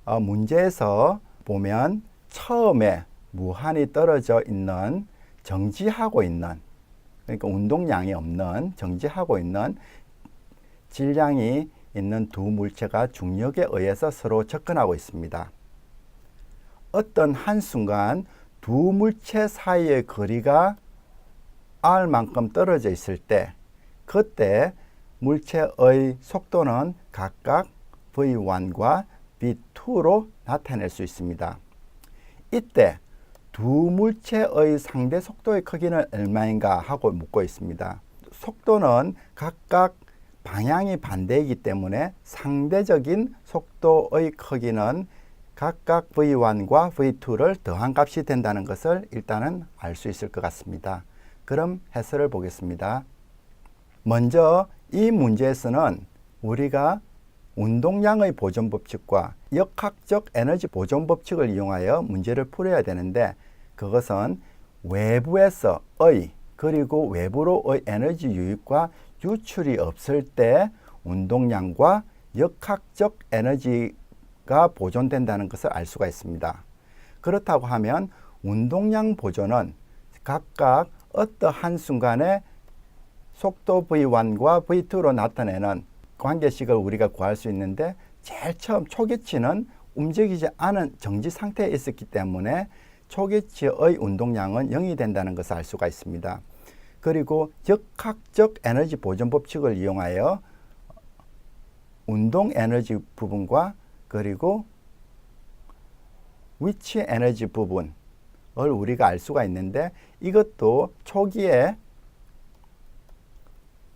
문제에서 보면 처음에 무한히 떨어져 있는 정지하고 있는 그러니까 운동량이 없는 정지하고 있는 질량이 있는 두 물체가 중력에 의해서 서로 접근하고 있습니다. 어떤 한순간 두 물체 사이의 거리가 R만큼 떨어져 있을 때 그때 물체의 속도는 각각 V1과 V2로 나타낼 수 있습니다. 이때 두 물체의 상대 속도의 크기는 얼마인가 하고 묻고 있습니다. 속도는 각각 방향이 반대이기 때문에 상대적인 속도의 크기는 각각 V1과 V2를 더한 값이 된다는 것을 일단은 알 수 있을 것 같습니다. 그럼 해설을 보겠습니다. 먼저 이 문제에서는 우리가 운동량의 보존 법칙과 역학적 에너지 보존 법칙을 이용하여 문제를 풀어야 되는데 그것은 외부에서의 그리고 외부로의 에너지 유입과 유출이 없을 때 운동량과 역학적 에너지가 보존된다는 것을 알 수가 있습니다. 그렇다고 하면 운동량 보존은 각각 어떠한 순간에 속도 V1과 V2로 나타내는 관계식을 우리가 구할 수 있는데 제일 처음 초기치는 움직이지 않은 정지 상태에 있었기 때문에 초기치의 운동량은 0이 된다는 것을 알 수가 있습니다. 그리고 역학적 에너지 보존 법칙을 이용하여 운동 에너지 부분과 그리고 위치 에너지 부분을 우리가 알 수가 있는데 이것도 초기에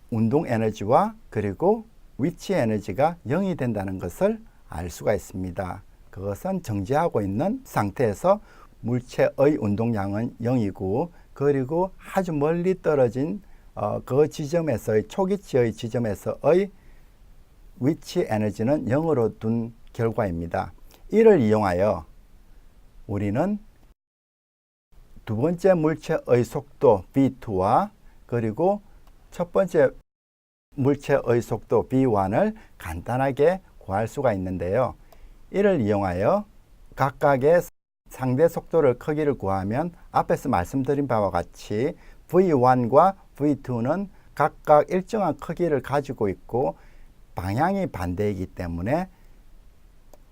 운동 에너지와 그리고 위치 에너지가 0이 된다는 것을 알 수가 있습니다. 그것은 정지하고 있는 상태에서 물체의 운동량은 0이고 그리고 아주 멀리 떨어진 그 지점에서의 초기치의 지점에서의 위치 에너지는 0으로 둔 결과입니다. 이를 이용하여 우리는 두 번째 물체의 속도 V2와 그리고 첫 번째 물체의 속도 V1을 간단하게 구할 수가 있는데요. 이를 이용하여 각각의 상대 속도를 크기를 구하면 앞에서 말씀드린 바와 같이 V1과 V2는 각각 일정한 크기를 가지고 있고 방향이 반대이기 때문에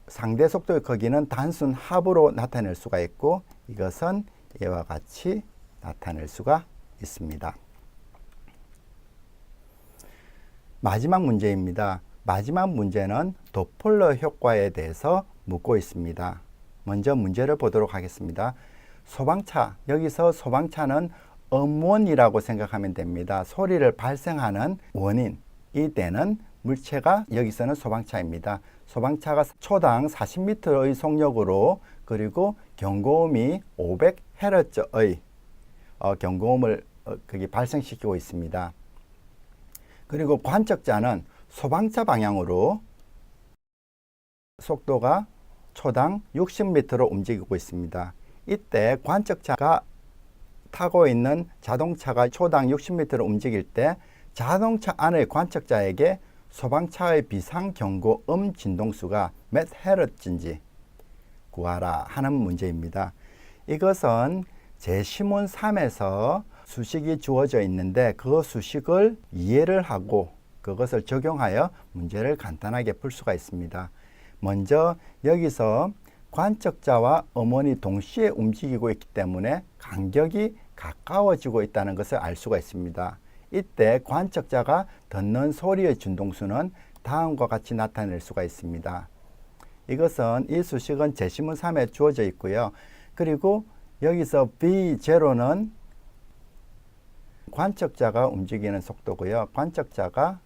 상대 속도의 크기는 단순 합으로 나타낼 수가 있고 이것은 이와 같이 나타낼 수가 있습니다. 마지막 문제입니다. 마지막 문제는 도플러 효과에 대해서 묻고 있습니다. 먼저 문제를 보도록 하겠습니다. 소방차, 여기서 소방차는 음원이라고 생각하면 됩니다. 소리를 발생하는 원인이 되는 물체가 여기서는 소방차입니다. 소방차가 초당 40m의 속력으로 그리고 경고음이 500Hz의 경고음을 거기 발생시키고 있습니다. 그리고 관측자는 소방차 방향으로 속도가 초당 60m로 움직이고 있습니다. 이때 관측자가 타고 있는 자동차가 초당 60m로 움직일 때 자동차 안의 관측자에게 소방차의 비상경고음 진동수가 몇 헤르츠인지 구하라 하는 문제입니다. 이것은 제시문 3에서 수식이 주어져 있는데 그 수식을 이해를 하고 그것을 적용하여 문제를 간단하게 풀 수가 있습니다. 먼저 여기서 관측자와 음원이 동시에 움직이고 있기 때문에 간격이 가까워지고 있다는 것을 알 수가 있습니다. 이때 관측자가 듣는 소리의 진동수는 다음과 같이 나타낼 수가 있습니다. 이것은 이 수식은 제시문 3에 주어져 있고요. 그리고 여기서 V0는 관측자가 움직이는 속도고요. 관측자가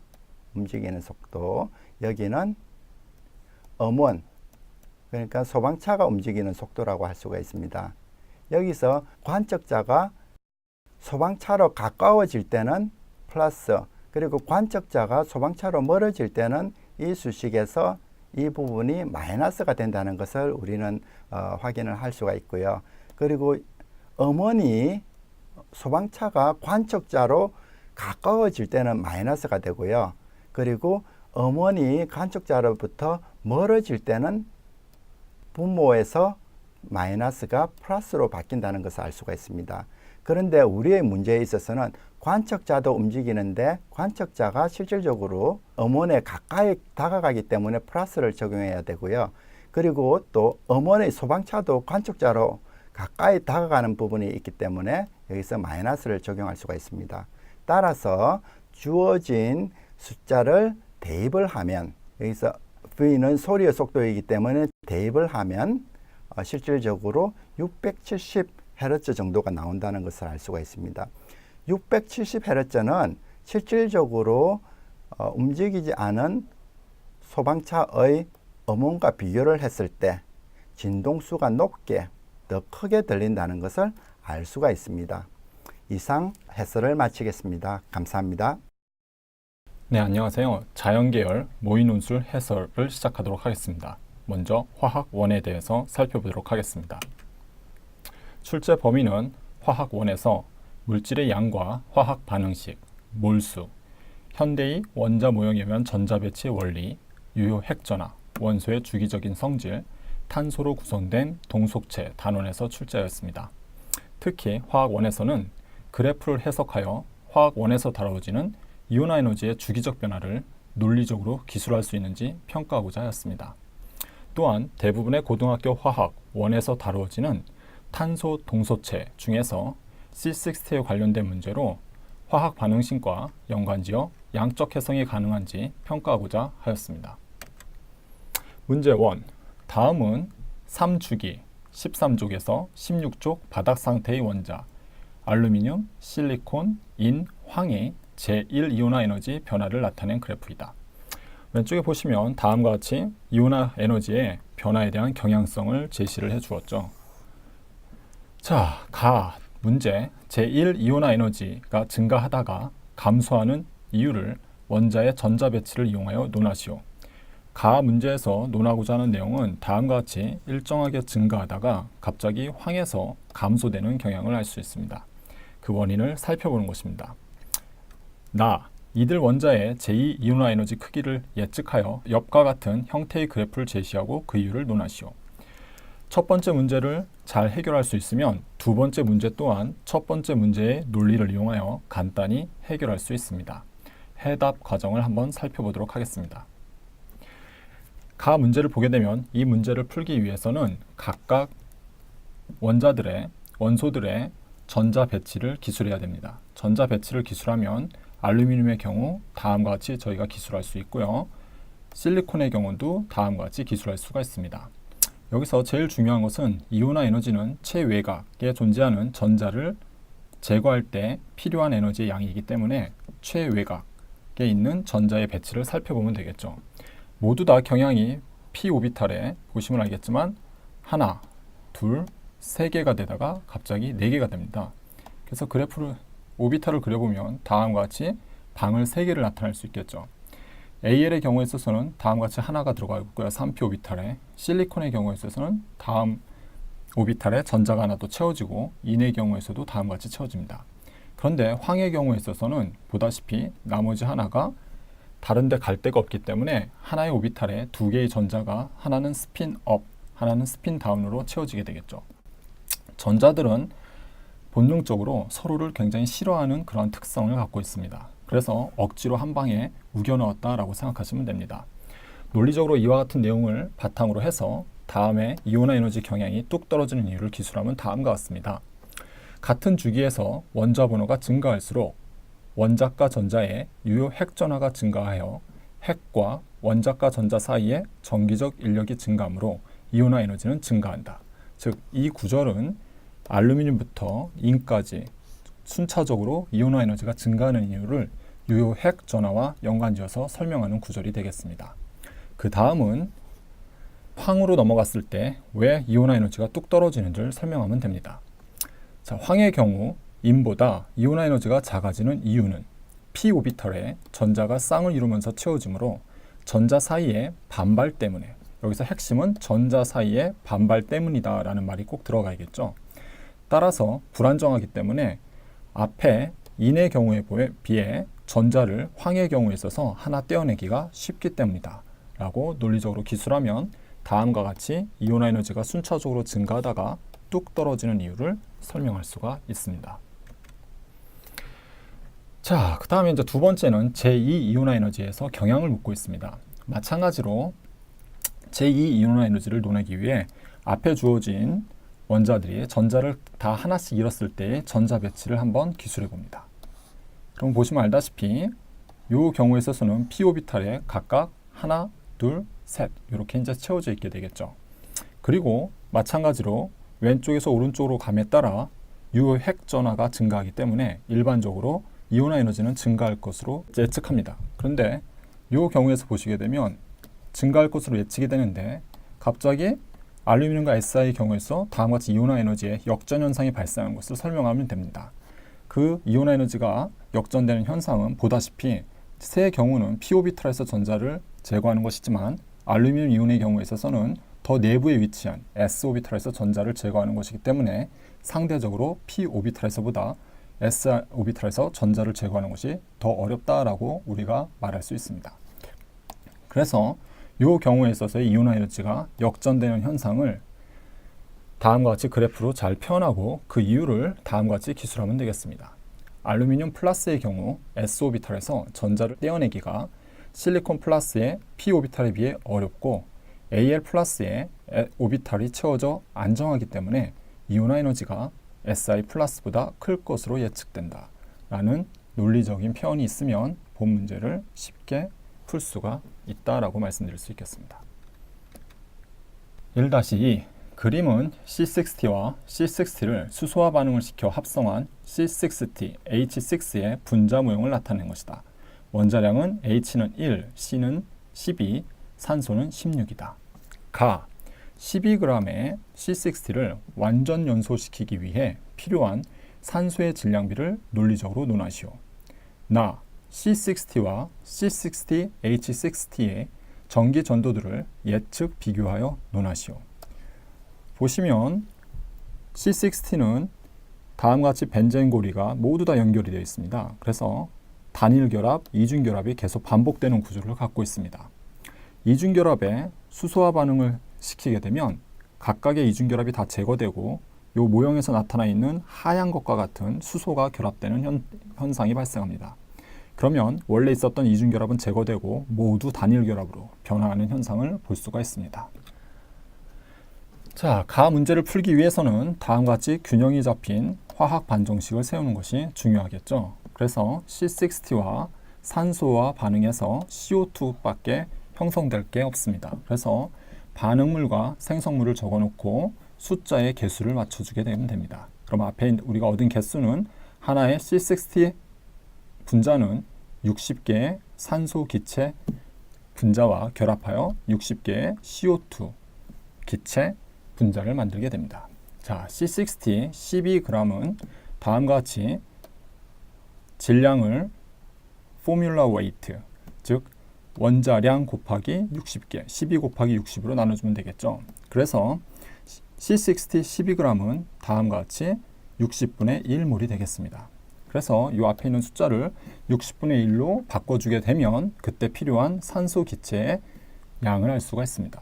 움직이는 속도, 여기는 음원, 그러니까 소방차가 움직이는 속도라고 할 수가 있습니다. 여기서 관측자가 소방차로 가까워질 때는 플러스, 그리고 관측자가 소방차로 멀어질 때는 이 수식에서 이 부분이 마이너스가 된다는 것을 우리는 확인을 할 수가 있고요. 그리고 음원이 소방차가 관측자로 가까워질 때는 마이너스가 되고요. 그리고 음원이 관측자로부터 멀어질 때는 분모에서 마이너스가 플러스로 바뀐다는 것을 알 수가 있습니다. 그런데 우리의 문제에 있어서는 관측자도 움직이는데 관측자가 실질적으로 음원에 가까이 다가가기 때문에 플러스를 적용해야 되고요. 그리고 또 음원의 소방차도 관측자로 가까이 다가가는 부분이 있기 때문에 여기서 마이너스를 적용할 수가 있습니다. 따라서 주어진 숫자를 대입을 하면 여기서 V는 소리의 속도이기 때문에 대입을 하면 실질적으로 670Hz 정도가 나온다는 것을 알 수가 있습니다. 670Hz는 실질적으로 움직이지 않은 소방차의 음원과 비교를 했을 때 진동수가 높게 더 크게 들린다는 것을 알 수가 있습니다. 이상 해설을 마치겠습니다. 감사합니다. 네, 안녕하세요. 자연계열 모의논술 해설을 시작하도록 하겠습니다. 먼저 화학 1에 대해서 살펴보도록 하겠습니다. 출제 범위는 화학 1에서 물질의 양과 화학 반응식, 몰수, 현대의 원자 모형이면 전자 배치의 원리, 유효 핵전화, 원소의 주기적인 성질, 탄소로 구성된 동속체 단원에서 출제하였습니다. 특히 화학 1에서는 그래프를 해석하여 화학 1에서 다뤄지는 이온화 에너지의 주기적 변화를 논리적으로 기술할 수 있는지 평가하고자 하였습니다. 또한 대부분의 고등학교 화학 1에서 다루어지는 탄소 동소체 중에서 C60에 관련된 문제로 화학 반응식과 연관지어 양적 해성이 가능한지 평가하고자 하였습니다. 문제 1. 다음은 3주기 13족에서 16족 바닥 상태의 원자 알루미늄, 실리콘, 인, 황의 제1이온화 에너지 변화를 나타낸 그래프이다. 왼쪽에 보시면 다음과 같이 이온화 에너지의 변화에 대한 경향성을 제시를 해 주었죠. 자, 문제 제1이온화 에너지가 증가하다가 감소하는 이유를 원자의 전자 배치를 이용하여 논하시오. 문제에서 논하고자 하는 내용은 다음과 같이 일정하게 증가하다가 갑자기 황에서 감소되는 경향을 알 수 있습니다. 그 원인을 살펴보는 것입니다. 이들 원자의 제2이온화 에너지 크기를 예측하여 옆과 같은 형태의 그래프를 제시하고 그 이유를 논하시오. 첫 번째 문제를 잘 해결할 수 있으면 두 번째 문제 또한 첫 번째 문제의 논리를 이용하여 간단히 해결할 수 있습니다. 해답 과정을 한번 살펴보도록 하겠습니다. 가 문제를 보게 되면 이 문제를 풀기 위해서는 각각 원소들의 전자 배치를 기술해야 됩니다. 전자 배치를 기술하면 알루미늄의 경우 다음과 같이 저희가 기술할 수 있고요. 실리콘의 경우도 다음과 같이 기술할 수가 있습니다. 여기서 제일 중요한 것은 이온화 에너지는 최외곽에 존재하는 전자를 제거할 때 필요한 에너지의 양이기 때문에 최외곽에 있는 전자의 배치를 살펴보면 되겠죠. 모두 다 경향이 p 오비탈에 보시면 알겠지만 하나, 둘, 세 개가 되다가 갑자기 네 개가 됩니다. 그래서 그래프를 오비탈을 그려보면 다음과 같이 방을 세 개를 나타낼 수 있겠죠. AL의 경우에 있어서는 다음과 같이 하나가 들어가 있고요. 3p 오비탈에 실리콘의 경우에 있어서는 다음 오비탈에 전자가 하나 더 채워지고 인의 경우에서도 다음과 같이 채워집니다. 그런데 황의 경우에 있어서는 보다시피 나머지 하나가 다른 데 갈 데가 없기 때문에 하나의 오비탈에 두 개의 전자가 하나는 스핀 업, 하나는 스핀 다운으로 채워지게 되겠죠. 전자들은 본능적으로 서로를 굉장히 싫어하는 그런 특성을 갖고 있습니다. 그래서 억지로 한 방에 우겨 넣었다라고 생각하시면 됩니다. 논리적으로 이와 같은 내용을 바탕으로 해서 다음에 이온화 에너지 경향이 뚝 떨어지는 이유를 기술하면 다음과 같습니다. 같은 주기에서 원자 번호가 증가할수록 원자과 전자의 유효 핵 전하가 증가하여 핵과 원자과 전자 사이의 전기적 인력이 증가하므로 이온화 에너지는 증가한다. 즉, 이 구절은 알루미늄부터 인까지 순차적으로 이온화 에너지가 증가하는 이유를 유효 핵 전하와 연관지어서 설명하는 구절이 되겠습니다. 그 다음은 황으로 넘어갔을 때 왜 이온화 에너지가 뚝 떨어지는지를 설명하면 됩니다. 자, 황의 경우 인보다 이온화 에너지가 작아지는 이유는 p 오비털에 전자가 쌍을 이루면서 채워지므로 전자 사이의 반발 때문에, 여기서 핵심은 전자 사이의 반발 때문이다 라는 말이 꼭 들어가야겠죠. 따라서 불안정하기 때문에 앞에 인의 경우에 비해 전자를 황의 경우에 있어서 하나 떼어내기가 쉽기 때문이다 라고 논리적으로 기술하면 다음과 같이 이온화 에너지가 순차적으로 증가하다가 뚝 떨어지는 이유를 설명할 수가 있습니다. 자, 그 다음에 이제 두 번째는 제2 이온화 에너지에서 경향을 묻고 있습니다. 마찬가지로 제2 이온화 에너지를 논하기 위해 앞에 주어진 원자들이 전자를 다 하나씩 잃었을 때의 전자 배치를 한번 기술해 봅니다. 그럼 보시면 알다시피 이 경우에 있어서는 p 오비탈에 각각 하나, 둘, 셋 이렇게 이제 채워져 있게 되겠죠. 그리고 마찬가지로 왼쪽에서 오른쪽으로 감에 따라 유효 핵 전하가 증가하기 때문에 일반적으로 이온화 에너지는 증가할 것으로 예측합니다. 그런데 이 경우에서 보시게 되면 증가할 것으로 예측이 되는데 갑자기 알루미늄과 Si의 경우에서 다음과 같이 이온화 에너지의 역전 현상이 발생하는 것을 설명하면 됩니다. 그 이온화 에너지가 역전되는 현상은 보다시피 세 경우는 p 오비탈에서 전자를 제거하는 것이지만 알루미늄 이온의 경우에 있어서는 더 내부에 위치한 s 오비탈에서 전자를 제거하는 것이기 때문에 상대적으로 p 오비탈에서보다 s 오비탈에서 전자를 제거하는 것이 더 어렵다라고 우리가 말할 수 있습니다. 그래서 이 경우에 있어서의 이온화 에너지가 역전되는 현상을 다음과 같이 그래프로 잘 표현하고 그 이유를 다음과 같이 기술하면 되겠습니다. 알루미늄 플러스의 경우 s 오비탈에서 전자를 떼어내기가 실리콘 플러스의 p 오비탈에 비해 어렵고 al 플러스의 오비탈이 채워져 안정하기 때문에 이온화 에너지가 si 플러스보다 클 것으로 예측된다 라는 논리적인 표현이 있으면 본 문제를 쉽게 풀 수가 있다라고 말씀드릴 수 있겠습니다. 1-2 그림은 C60와 C60를 수소화 반응을 시켜 합성한 C60, H6의 분자 모형을 나타낸 것이다. 원자량은 H는 1, C는 12, 산소는 16이다. 가 12g의 C60를 완전 연소시키기 위해 필요한 산소의 질량비를 논리적으로 논하시오. 나 C60와 C60H60의 전기 전도들을 예측 비교하여 논하시오. 보시면 C60는 다음과 같이 벤젠 고리가 모두 다 연결이 되어 있습니다. 그래서 단일 결합, 이중 결합이 계속 반복되는 구조를 갖고 있습니다. 이중 결합에 수소화 반응을 시키게 되면 각각의 이중결합이 다 제거되고 이 모형에서 나타나 있는 하얀 것과 같은 수소가 결합되는 현상이 발생합니다. 그러면 원래 있었던 이중결합은 제거되고 모두 단일결합으로 변화하는 현상을 볼 수가 있습니다. 자, 가 문제를 풀기 위해서는 다음과 같이 균형이 잡힌 화학 반정식을 세우는 것이 중요하겠죠. 그래서 C60와 산소와 반응해서 CO2밖에 형성될 게 없습니다. 그래서 반응물과 생성물을 적어놓고 숫자의 개수를 맞춰주게 되면 됩니다. 그럼 앞에 우리가 얻은 개수는 하나의 C60 분자는 60개의 산소 기체 분자와 결합하여 60개의 CO2 기체 분자를 만들게 됩니다. 자, C60 12g은 다음과 같이 질량을 포뮬라 웨이트, 즉 원자량 곱하기 60개, 12 곱하기 60으로 나눠주면 되겠죠. 그래서 C60 12g은 다음과 같이 60분의 1몰이 되겠습니다. 그래서 이 앞에 있는 숫자를 60분의 1로 바꿔주게 되면 그때 필요한 산소 기체의 양을 알 수가 있습니다.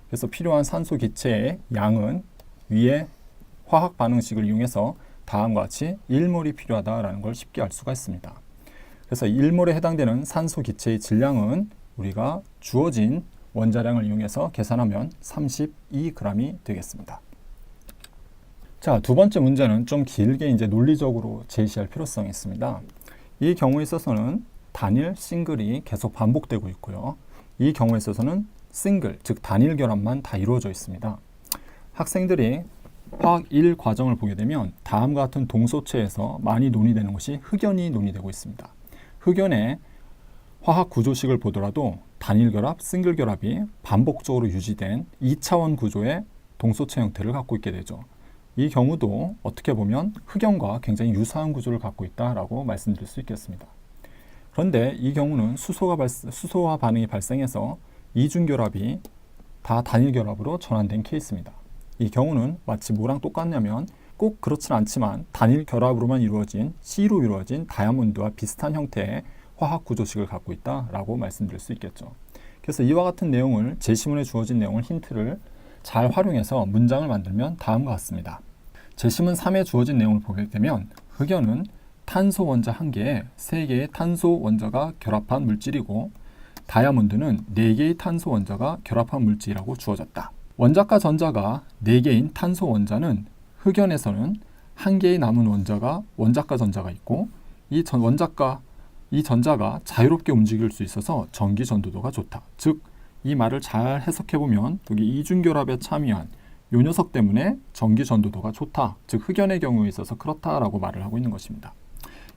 그래서 필요한 산소 기체의 양은 위에 화학 반응식을 이용해서 다음과 같이 1몰이 필요하다라는 걸 쉽게 알 수가 있습니다. 그래서 1몰에 해당되는 산소 기체의 질량은 우리가 주어진 원자량을 이용해서 계산하면 32g이 되겠습니다. 자, 두 번째 문제는 좀 길게 이제 논리적으로 제시할 필요성이 있습니다. 이 경우에 있어서는 단일, 싱글이 계속 반복되고 있고요. 이 경우에 있어서는 싱글, 즉 단일 결합만 다 이루어져 있습니다. 학생들이 화학 1 과정을 보게 되면 다음과 같은 동소체에서 많이 논의되는 것이 흑연이 논의되고 있습니다. 흑연의 화학 구조식을 보더라도 단일 결합, 싱글 결합이 반복적으로 유지된 2차원 구조의 동소체 형태를 갖고 있게 되죠. 이 경우도 어떻게 보면 흑연과 굉장히 유사한 구조를 갖고 있다라고 말씀드릴 수 있겠습니다. 그런데 이 경우는 수소와 반응이 발생해서 이중결합이 다 단일결합으로 전환된 케이스입니다. 이 경우는 마치 뭐랑 똑같냐면 꼭 그렇진 않지만 단일결합으로만 이루어진 C로 이루어진 다이아몬드와 비슷한 형태의 화학 구조식을 갖고 있다라고 말씀드릴 수 있겠죠. 그래서 이와 같은 내용을 제시문에 주어진 내용을 힌트를 잘 활용해서 문장을 만들면 다음과 같습니다. 제시문 3에 주어진 내용을 보게 되면 흑연은 탄소 원자 1개에 3개의 탄소 원자가 결합한 물질이고 다이아몬드는 4개의 탄소 원자가 결합한 물질이라고 주어졌다. 원자과 전자가 4개인 탄소 원자는 흑연에서는 1개의 남은 원자과 전자가 있고 이 전자가 자유롭게 움직일 수 있어서 전기 전도도가 좋다. 즉, 이 말을 잘 해석해보면 여기 이중결합에 참여한 요 녀석 때문에 전기 전도도가 좋다. 즉, 흑연의 경우에 있어서 그렇다라고 말을 하고 있는 것입니다.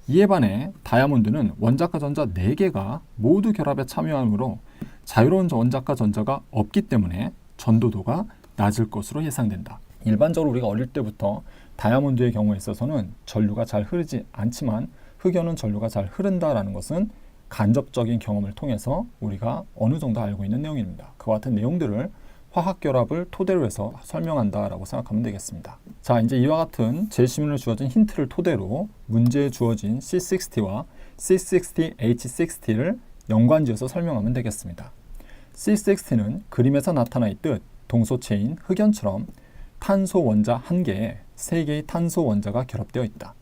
이에 반해 다이아몬드는 원자과 전자 4개가 모두 결합에 참여하므로 자유로운 원자과 전자가 없기 때문에 전도도가 낮을 것으로 예상된다. 일반적으로 우리가 어릴 때부터 다이아몬드의 경우에 있어서는 전류가 잘 흐르지 않지만 흑연은 전류가 잘 흐른다라는 것은 간접적인 경험을 통해서 우리가 어느 정도 알고 있는 내용입니다. 그와 같은 내용들을 화학결합을 토대로 해서 설명한다라고 생각하면 되겠습니다. 자, 이제 이와 같은 제시문을 주어진 힌트를 토대로 문제에 주어진 C60와 C60H60를 연관지어서 설명하면 되겠습니다. C60는 그림에서 나타나 있듯 동소체인 흑연처럼 탄소 원자 1개에 3개의 탄소 원자가 결합되어 있다.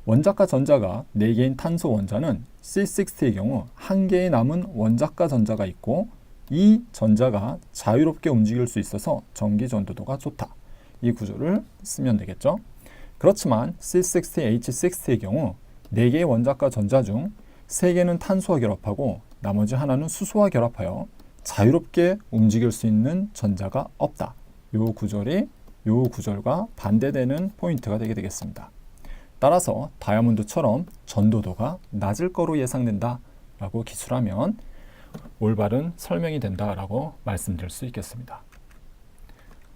원자과 전자가 4개인 탄소 원자는 C60의 경우 1개의 남은 원자과 전자가 있고 이 전자가 자유롭게 움직일 수 있어서 전기 전도도가 좋다. 이 구조를 쓰면 되겠죠. 그렇지만 C60H60의 경우 4개의 원자과 전자 중 3개는 탄소와 결합하고 나머지 하나는 수소와 결합하여 자유롭게 움직일 수 있는 전자가 없다. 이 구절이 이 구절과 반대되는 포인트가 되게 되겠습니다. 따라서 다이아몬드처럼 전도도가 낮을 거로 예상된다 라고 기술하면 올바른 설명이 된다라고 말씀드릴 수 있겠습니다.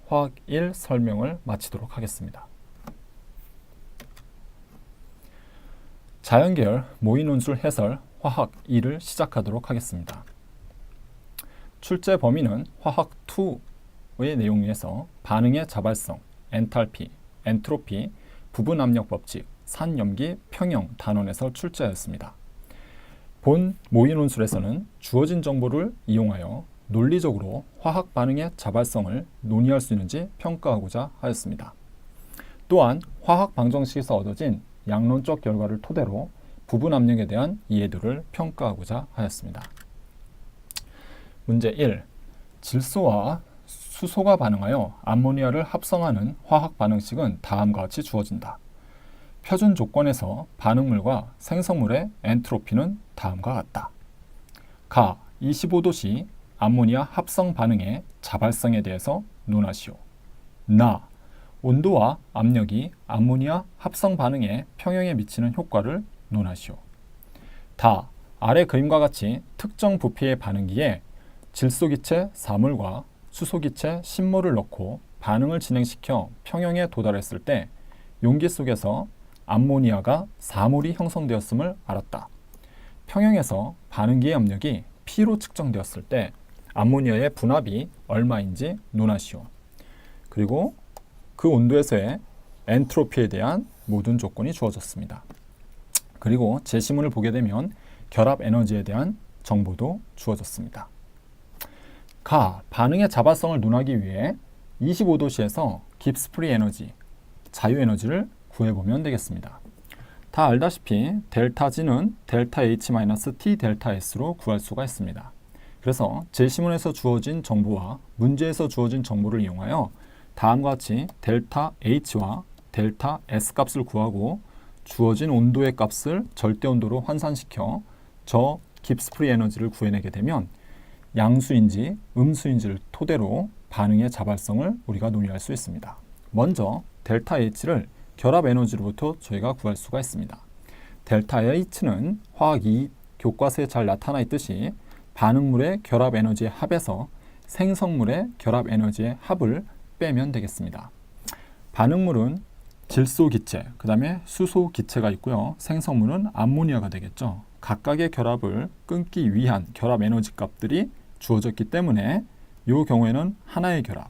화학 1 설명을 마치도록 하겠습니다. 자연계열 모의논술 해설 화학 2를 시작하도록 하겠습니다. 출제 범위는 화학 2의 내용에서 반응의 자발성, 엔탈피, 엔트로피, 부분 압력 법칙, 산염기, 평형 단원에서 출제하였습니다. 본 모의논술에서는 주어진 정보를 이용하여 논리적으로 화학 반응의 자발성을 논의할 수 있는지 평가하고자 하였습니다. 또한 화학 방정식에서 얻어진 양론적 결과를 토대로 부분 압력에 대한 이해도를 평가하고자 하였습니다. 문제 1. 질소와 수소가 반응하여 암모니아를 합성하는 화학 반응식은 다음과 같이 주어진다. 표준 조건에서 반응물과 생성물의 엔트로피는 다음과 같다. 가. 25도씨 암모니아 합성 반응의 자발성에 대해서 논하시오. 나. 온도와 압력이 암모니아 합성 반응의 평형에 미치는 효과를 논하시오. 다. 아래 그림과 같이 특정 부피의 반응기에 질소기체 4몰과 수소기체 10몰을 넣고 반응을 진행시켜 평형에 도달했을 때 용기 속에서 암모니아가 4몰이 형성되었음을 알았다. 평형에서 반응기의 압력이 P로 측정되었을 때 암모니아의 분압이 얼마인지 논하시오. 그리고 그 온도에서의 엔트로피에 대한 모든 조건이 주어졌습니다. 그리고 제시문을 보게 되면 결합 에너지에 대한 정보도 주어졌습니다. 가. 반응의 자발성을 논하기 위해 25도씨에서 깁스프리 에너지, 자유 에너지를 구해보면 되겠습니다. 다 알다시피 델타 G는 델타 H-T 델타 S로 구할 수가 있습니다. 그래서 제시문에서 주어진 정보와 문제에서 주어진 정보를 이용하여 다음과 같이 델타 H와 델타 S 값을 구하고 주어진 온도의 값을 절대 온도로 환산시켜 저 깁스프리 에너지를 구해내게 되면 양수인지 음수인지를 토대로 반응의 자발성을 우리가 논의할 수 있습니다. 먼저 델타 H를 결합 에너지로부터 저희가 구할 수가 있습니다. 델타 H는 화학 2 교과서에 잘 나타나 있듯이 반응물의 결합 에너지의 합에서 생성물의 결합 에너지의 합을 빼면 되겠습니다. 반응물은 질소 기체, 그 다음에 수소 기체가 있고요. 생성물은 암모니아가 되겠죠. 각각의 결합을 끊기 위한 결합 에너지 값들이 주어졌기 때문에 이 경우에는 하나의 결합,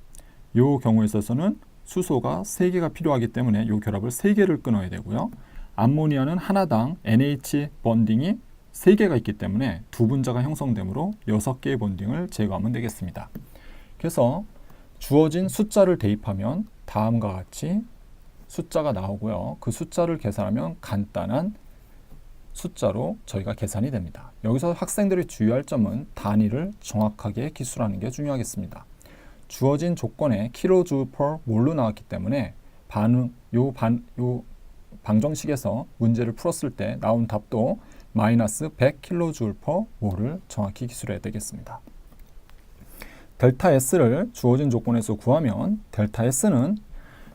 이 경우에 있어서는 수소가 3개가 필요하기 때문에 이 결합을 3개를 끊어야 되고요. 암모니아는 하나당 NH 번딩이 3개가 있기 때문에 두 분자가 형성되므로 6개의 번딩을 제거하면 되겠습니다. 그래서 주어진 숫자를 대입하면 다음과 같이 숫자가 나오고요. 그 숫자를 계산하면 간단한 숫자로 저희가 계산이 됩니다. 여기서 학생들이 주의할 점은 단위를 정확하게 기술하는 게 중요하겠습니다. 주어진 조건에 킬로줄 per 몰로 나왔기 때문에 요 방정식에서 문제를 풀었을 때 나온 답도 마이너스 100 킬로줄 per 몰을 정확히 기술해야 되겠습니다. 델타 S를 주어진 조건에서 구하면 델타 S는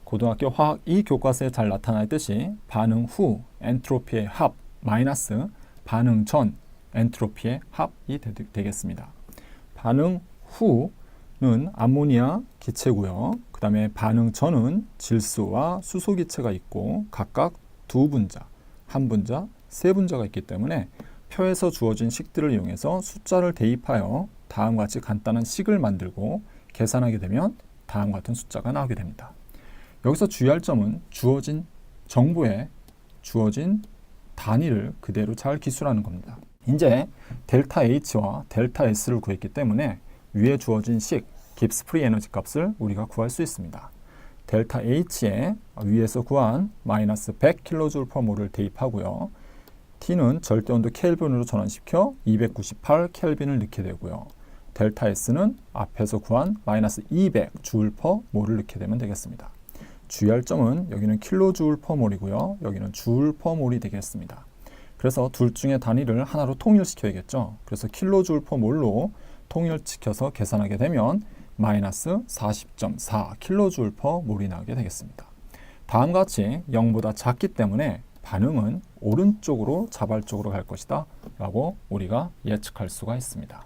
고등학교 화학 2 교과서에 잘 나타나 있듯이 반응 후 엔트로피의 합 마이너스 반응 전 엔트로피의 합이 되겠습니다. 반응 후는 암모니아 기체고요. 그 다음에 반응 전은 질소와 수소 기체가 있고 각각 두 분자, 한 분자, 세 분자가 있기 때문에 표에서 주어진 식들을 이용해서 숫자를 대입하여 다음과 같이 간단한 식을 만들고 계산하게 되면 다음과 같은 숫자가 나오게 됩니다. 여기서 주의할 점은 주어진 정보에 주어진 단위를 그대로 잘 기술하는 겁니다. 이제 델타 H와 델타 S를 구했기 때문에 위에 주어진 식, 깁스프리 에너지 값을 우리가 구할 수 있습니다. 델타 H에 위에서 구한 마이너스 100 킬로줄 per 몰을 대입하고요. T는 절대온도 켈빈으로 전환시켜 298 켈빈을 넣게 되고요. 델타 S는 앞에서 구한 마이너스 200 줄 per 몰을 넣게 되면 되겠습니다. 주의할 점은 여기는 킬로줄 per 몰이고요. 여기는 줄 per 몰이 되겠습니다. 그래서 둘 중에 단위를 하나로 통일시켜야겠죠. 그래서 킬로줄 per 몰로 통일시켜서 계산하게 되면 마이너스 40.4 킬로줄 per 몰이 나오게 되겠습니다. 다음과 같이 0보다 작기 때문에 반응은 오른쪽으로 자발적으로 갈 것이다 라고 우리가 예측할 수가 있습니다.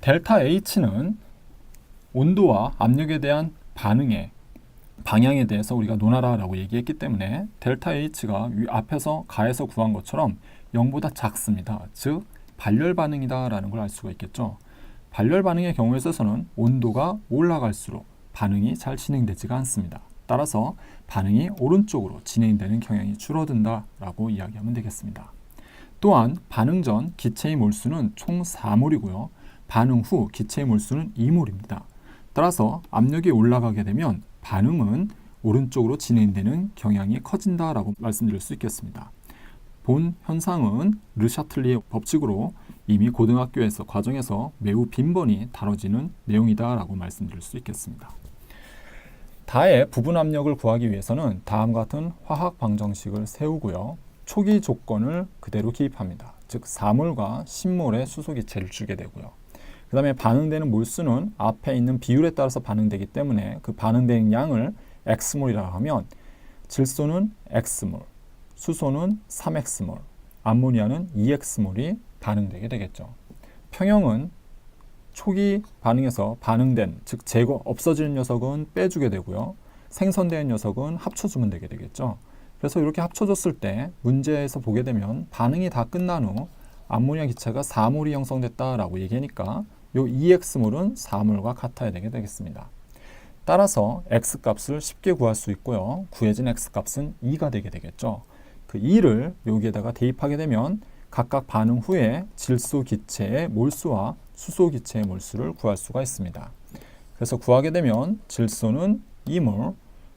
델타 H는 온도와 압력에 대한 반응의 방향에 대해서 우리가 논하라 라고 얘기했기 때문에 델타 H가 앞에서 가에서 구한 것처럼 0보다 작습니다. 즉 발열 반응이다 라는 걸 알 수가 있겠죠. 발열 반응의 경우에 있어서는 온도가 올라갈수록 반응이 잘 진행되지가 않습니다. 따라서 반응이 오른쪽으로 진행되는 경향이 줄어든다 라고 이야기하면 되겠습니다. 또한 반응 전 기체의 몰수는 총 4몰이고요. 반응 후 기체의 몰수는 2몰입니다. 따라서 압력이 올라가게 되면 반응은 오른쪽으로 진행되는 경향이 커진다라고 말씀드릴 수 있겠습니다. 본 현상은 르샤틀리의 법칙으로 이미 고등학교에서 과정에서 매우 빈번히 다뤄지는 내용이다라고 말씀드릴 수 있겠습니다. 다의 부분 압력을 구하기 위해서는 다음과 같은 화학 방정식을 세우고요. 초기 조건을 그대로 기입합니다. 즉 4몰과 10몰의 수소기체를 주게 되고요. 그 다음에 반응되는 몰수는 앞에 있는 비율에 따라서 반응되기 때문에 그 반응되는 양을 X몰이라고 하면 질소는 X몰, 수소는 3X몰, 암모니아는 2X몰이 반응되게 되겠죠. 평형은 초기 반응에서 반응된, 즉 제거, 없어지는 녀석은 빼주게 되고요. 생성되는 녀석은 합쳐주면 되게 되겠죠. 그래서 이렇게 합쳐줬을 때 문제에서 보게 되면 반응이 다 끝난 후 암모니아 기체가 4몰이 형성됐다라고 얘기하니까 이 2X몰은 4몰과 같아야 되겠습니다. 따라서 X값을 쉽게 구할 수 있고요. 구해진 X값은 2가 되게 되겠죠. 그 2를 여기에다가 대입하게 되면 각각 반응 후에 질소 기체의 몰수와 수소 기체의 몰수를 구할 수가 있습니다. 그래서 구하게 되면 질소는 2몰,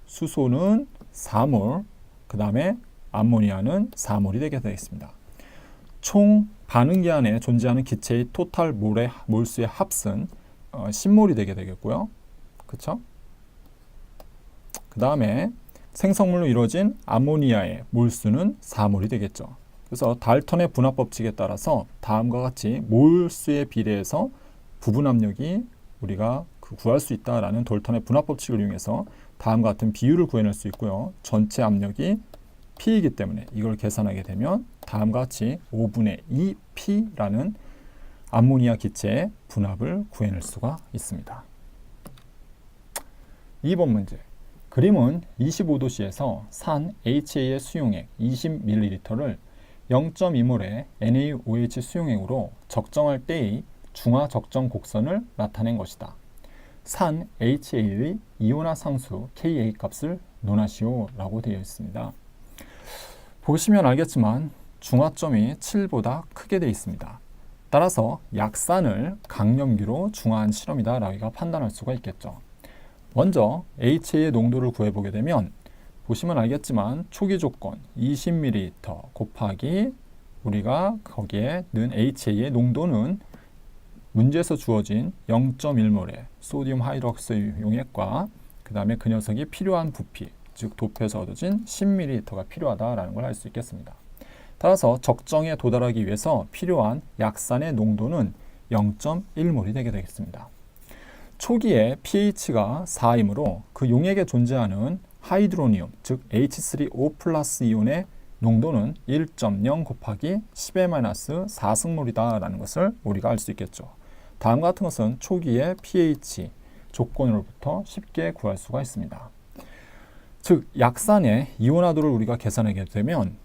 수소는 4몰, 그 다음에 암모니아는 4몰이 되게 되겠습니다. 총 반응기 안에 존재하는 기체의 토탈 몰수의 합은 10몰이 되게 되겠고요. 그렇죠? 그 다음에 생성물로 이루어진 암모니아의 몰수는 4몰이 되겠죠. 그래서 달턴의 분압 법칙에 따라서 다음과 같이 몰수에 비례해서 부분 압력이 우리가 구할 수 있다라는 달턴의 분압 법칙을 이용해서 다음과 같은 비율을 구해낼 수 있고요. 전체 압력이 P이기 때문에 이걸 계산하게 되면 다음과 같이 5분의 2P라는 암모니아 기체의 분압을 구해낼 수가 있습니다. 2번 문제. 그림은 25도씨에서 산 HA의 수용액 20ml를 0.2몰의 NaOH 수용액으로 적정할 때의 중화 적정 곡선을 나타낸 것이다. 산 HA의 이온화 상수 Ka 값을 논하시오 라고 되어 있습니다. 보시면 알겠지만 중화점이 7보다 크게 되어 있습니다. 따라서 약산을 강염기로 중화한 실험이다 라고 판단할 수가 있겠죠. 먼저 HA의 농도를 구해보게 되면 보시면 알겠지만 초기 조건 20ml 곱하기 우리가 거기에 넣은 HA의 농도는 문제에서 주어진 0.1몰의 소디움 하이드록사이드 용액과 그 다음에 그 녀석이 필요한 부피, 즉 도표에서 얻어진 10ml가 필요하다라는 걸 알 수 있겠습니다. 따라서 적정에 도달하기 위해서 필요한 약산의 농도는 0.1몰이 되게 되겠습니다. 초기에 pH가 4이므로 그 용액에 존재하는 하이드로니움, 즉 H3O 플러스 이온의 농도는 1.0 곱하기 10의 -4승몰이다 라는 것을 우리가 알 수 있겠죠. 다음과 같은 것은 초기의 pH 조건으로부터 쉽게 구할 수가 있습니다. 즉 약산의 이온화도를 우리가 계산하게 되면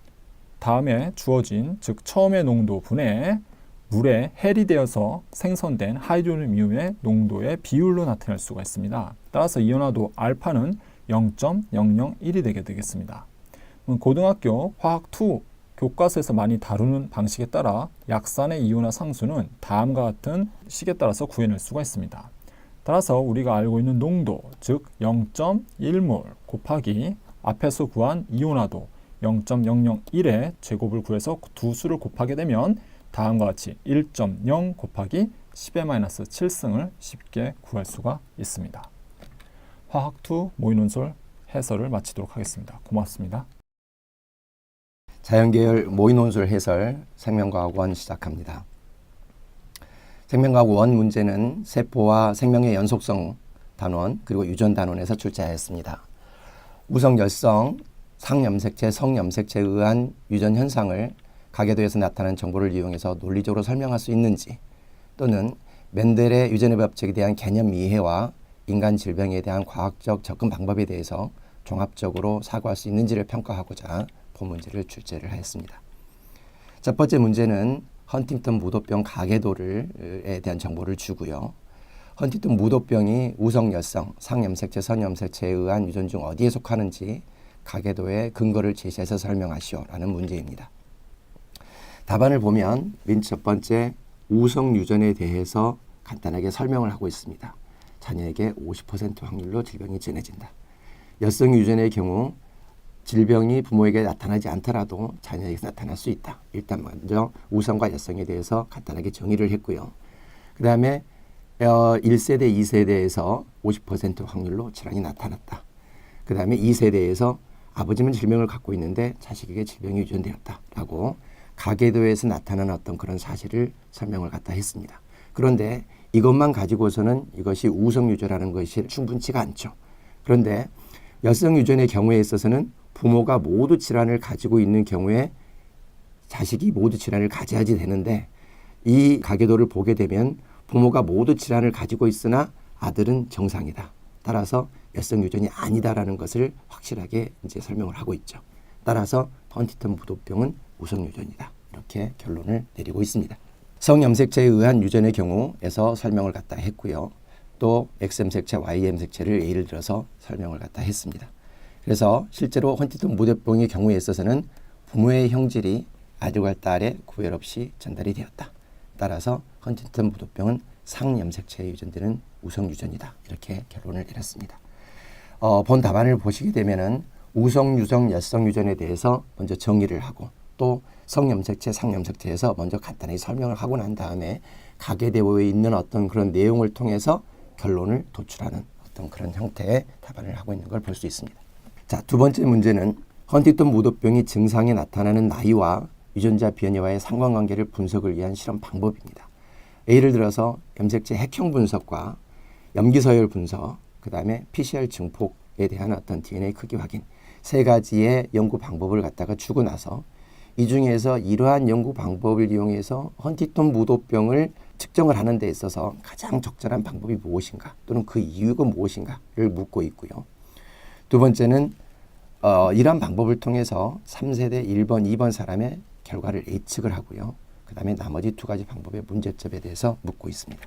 다음에 주어진 즉 처음의 농도 분의 물에 해리되어서 생성된 하이드로늄 이온의 농도의 비율로 나타낼 수가 있습니다. 따라서 이온화도 알파는 0.001이 되게 되겠습니다. 고등학교 화학2 교과서에서 많이 다루는 방식에 따라 약산의 이온화 상수는 다음과 같은 식에 따라서 구해낼 수가 있습니다. 따라서 우리가 알고 있는 농도, 즉 0.1몰 곱하기 앞에서 구한 이온화도 0.001의 제곱을 구해서 두 수를 곱하게 되면 다음과 같이 1.0 곱하기 10의 -7승을 쉽게 구할 수가 있습니다. 화학2 모의논술 해설을 마치도록 하겠습니다. 고맙습니다. 자연계열 모의논술 해설 생명과학 1 시작합니다. 생명과학 1 문제는 세포와 생명의 연속성 단원 그리고 유전 단원에서 출제하였습니다. 우성 열성, 상염색체, 성염색체에 의한 유전 현상을 가계도에서 나타난 정보를 이용해서 논리적으로 설명할 수 있는지, 또는 멘델의 유전의 법칙에 대한 개념 이해와 인간 질병에 대한 과학적 접근 방법에 대해서 종합적으로 사고할 수 있는지를 평가하고자 본 문제를 출제를 하였습니다. 첫 번째 문제는 헌팅턴 무도병 가계도에 대한 정보를 주고요. 헌팅턴 무도병이 우성열성, 상염색체, 선염색체에 의한 유전 중 어디에 속하는지 가계도의 근거를 제시해서 설명하시오 라는 문제입니다. 답안을 보면 맨 첫 번째 우성 유전에 대해서 간단하게 설명을 하고 있습니다. 자녀에게 50% 확률로 질병이 전해진다. 여성 유전의 경우 질병이 부모에게 나타나지 않더라도 자녀에게 나타날 수 있다. 일단 먼저 우성과 여성에 대해서 간단하게 정의를 했고요. 그 다음에 1세대, 2세대에서 50% 확률로 질환이 나타났다. 그 다음에 2세대에서 아버지는 질병을 갖고 있는데 자식에게 질병이 유전되었다라고 가계도에서 나타나는 어떤 그런 사실을 설명을 갖다 했습니다. 그런데 이것만 가지고서는 이것이 우성 유전이라는 것이 충분치가 않죠. 그런데 여성 유전의 경우에 있어서는 부모가 모두 질환을 가지고 있는 경우에 자식이 모두 질환을 가져야지 되는데 이 가계도를 보게 되면 부모가 모두 질환을 가지고 있으나 아들은 정상이다. 따라서 여성 유전이 아니다라는 것을 확실하게 이제 설명을 하고 있죠. 따라서 헌팅턴 무도병은 우성 유전이다. 이렇게 결론을 내리고 있습니다. 성염색체에 의한 유전의 경우에서 설명을 갖다 했고요. 또 X염색체, Y염색체를 예를 들어서 설명을 갖다 했습니다. 그래서 실제로 헌팅턴 무도병의 경우에 있어서는 부모의 형질이 아들과 딸에 구별 없이 전달이 되었다. 따라서 헌팅턴 무도병은 상염색체에 유전되는 우성 유전이다. 이렇게 결론을 내렸습니다. 본 답안을 보시게 되면은 우성 유전, 여성 유전에 대해서 먼저 정의를 하고 또 성염색체, 상염색체에서 먼저 간단히 설명을 하고 난 다음에 가계대오에 있는 어떤 그런 내용을 통해서 결론을 도출하는 어떤 그런 형태의 답안을 하고 있는 걸 볼 수 있습니다. 자, 두 번째 문제는 헌팅턴 무도병이 증상이 나타나는 나이와 유전자 변이와의 상관관계를 분석을 위한 실험 방법입니다. 예를 들어서 염색체 핵형 분석과 염기서열 분석, 그 다음에 PCR 증폭에 대한 어떤 DNA 크기 확인 세 가지의 연구 방법을 갖다가 주고 나서 이 중에서 이러한 연구 방법을 이용해서 헌팅턴 무도병을 측정을 하는 데 있어서 가장 적절한 방법이 무엇인가 또는 그 이유가 무엇인가를 묻고 있고요. 두 번째는 이러한 방법을 통해서 3세대 1번, 2번 사람의 결과를 예측을 하고요. 그 다음에 나머지 두 가지 방법의 문제점에 대해서 묻고 있습니다.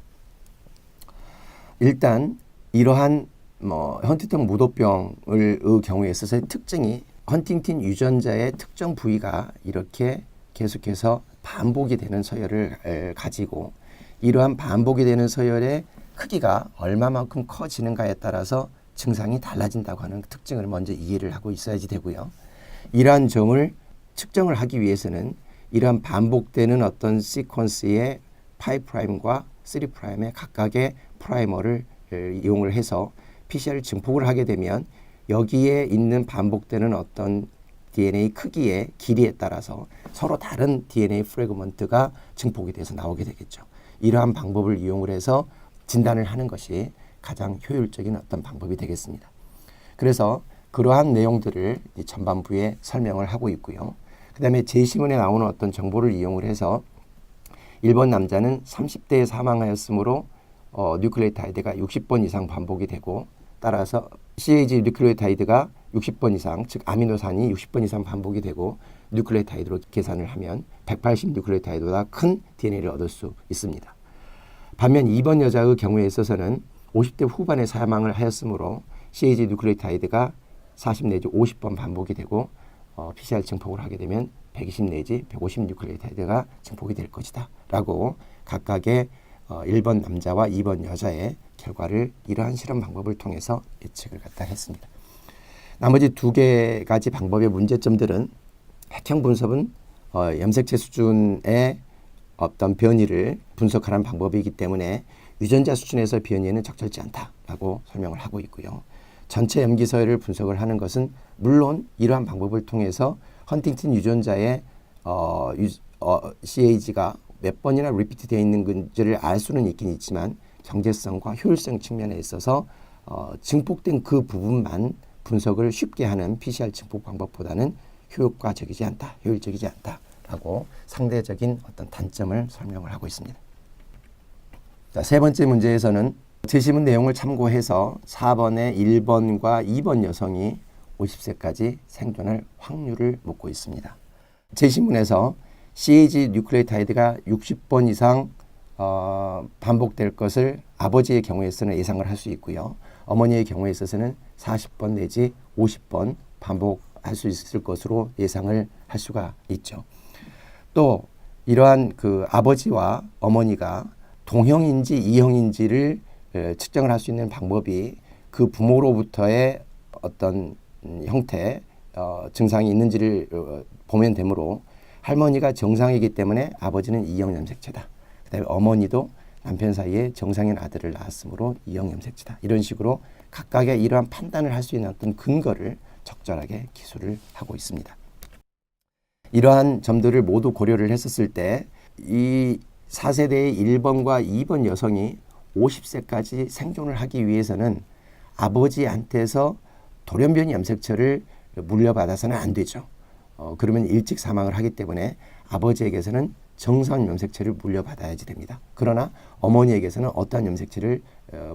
일단 이러한 헌팅턴 무도병의 경우에 있어서의 특징이 헌팅턴 유전자의 특정 부위가 이렇게 계속해서 반복이 되는 서열을 가지고 이러한 반복이 되는 서열의 크기가 얼마만큼 커지는가에 따라서 증상이 달라진다고 하는 특징을 먼저 이해를 하고 있어야지 되고요. 이러한 점을 측정을 하기 위해서는 이러한 반복되는 어떤 시퀀스의 5'과 3'의 각각의 프라이머를 이용을 해서 PCR 증폭을 하게 되면 여기에 있는 반복되는 어떤 DNA 크기의 길이에 따라서 서로 다른 DNA 프래그먼트가 증폭이 돼서 나오게 되겠죠. 이러한 방법을 이용을 해서 진단을 하는 것이 가장 효율적인 어떤 방법이 되겠습니다. 그래서 그러한 내용들을 전반부에 설명을 하고 있고요. 그 다음에 제시문에 나오는 어떤 정보를 이용을 해서 1번 남자는 30대에 사망하였으므로 뉴클레오타이드가 60번 이상 반복이 되고 따라서 CAG 뉴클레오타이드가 60번 이상, 즉 아미노산이 60번 이상 반복이 되고 뉴클레오타이드로 계산을 하면 180 뉴클레오타이드보다 큰 DNA를 얻을 수 있습니다. 반면 2번 여자의 경우에 있어서는 50대 후반에 사망을 하였으므로 CAG 뉴클레오타이드가 40 내지 50번 반복이 되고 PCR 증폭을 하게 되면 120 내지 150 뉴클레오타이드가 증폭이 될 것이다 라고 각각의 1번 남자와 2번 여자의 결과를 이러한 실험 방법을 통해서 예측을 갖다 했습니다. 나머지 두 가지 방법의 문제점들은 핵형 분석은 염색체 수준의 어떤 변이를 분석하는 방법이기 때문에 유전자 수준에서 변이에는 적절치 않다라고 설명을 하고 있고요. 전체 염기서열을 분석을 하는 것은 물론 이러한 방법을 통해서 헌팅턴 유전자의 CAG가 몇 번이나 리피트 되어 있는 건지를 알 수는 있긴 있지만 경제성과 효율성 측면에 있어서 증폭된 그 부분만 분석을 쉽게 하는 PCR 증폭 방법보다는 효율적이지 않다라고 상대적인 어떤 단점을 설명을 하고 있습니다. 자, 세 번째 문제에서는 제시문 내용을 참고해서 4번의 1번과 2번 여성이 50세까지 생존할 확률을 묻고 있습니다. 제시문에서 CAG 뉴클레오타이드가 60번 이상 반복될 것을 아버지의 경우에서는 예상을 할 수 있고요. 어머니의 경우에 있어서는 40번 내지 50번 반복할 수 있을 것으로 예상을 할 수가 있죠. 또 이러한 그 아버지와 어머니가 동형인지 이형인지를 측정을 할 수 있는 방법이 그 부모로부터의 어떤 형태 증상이 있는지를 보면 되므로 할머니가 정상이기 때문에 아버지는 이형 염색체다. 그다음에 어머니도 남편 사이에 정상인 아들을 낳았으므로 이형 염색체다. 이런 식으로 각각의 이러한 판단을 할 수 있는 어떤 근거를 적절하게 기술을 하고 있습니다. 이러한 점들을 모두 고려를 했었을 때 이 4세대의 1번과 2번 여성이 50세까지 생존을 하기 위해서는 아버지한테서 돌연변이 염색체를 물려받아서는 안 되죠. 그러면 일찍 사망을 하기 때문에 아버지에게서는 정상 염색체를 물려받아야지 됩니다. 그러나 어머니에게서는 어떠한 염색체를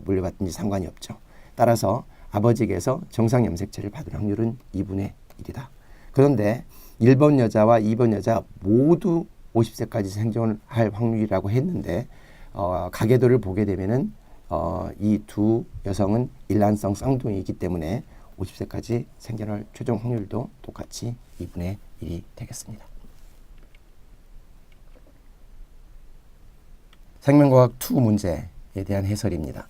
물려받든지 상관이 없죠. 따라서 아버지에게서 정상 염색체를 받을 확률은 2분의 1이다. 그런데 1번 여자와 2번 여자 모두 50세까지 생존할 확률이라고 했는데 가계도를 보게 되면은 이 두 여성은 일란성 쌍둥이이기 때문에 50세까지 생존할 최종 확률도 똑같이 2분의 1이 되겠습니다. 생명과학 2 문제에 대한 해설입니다.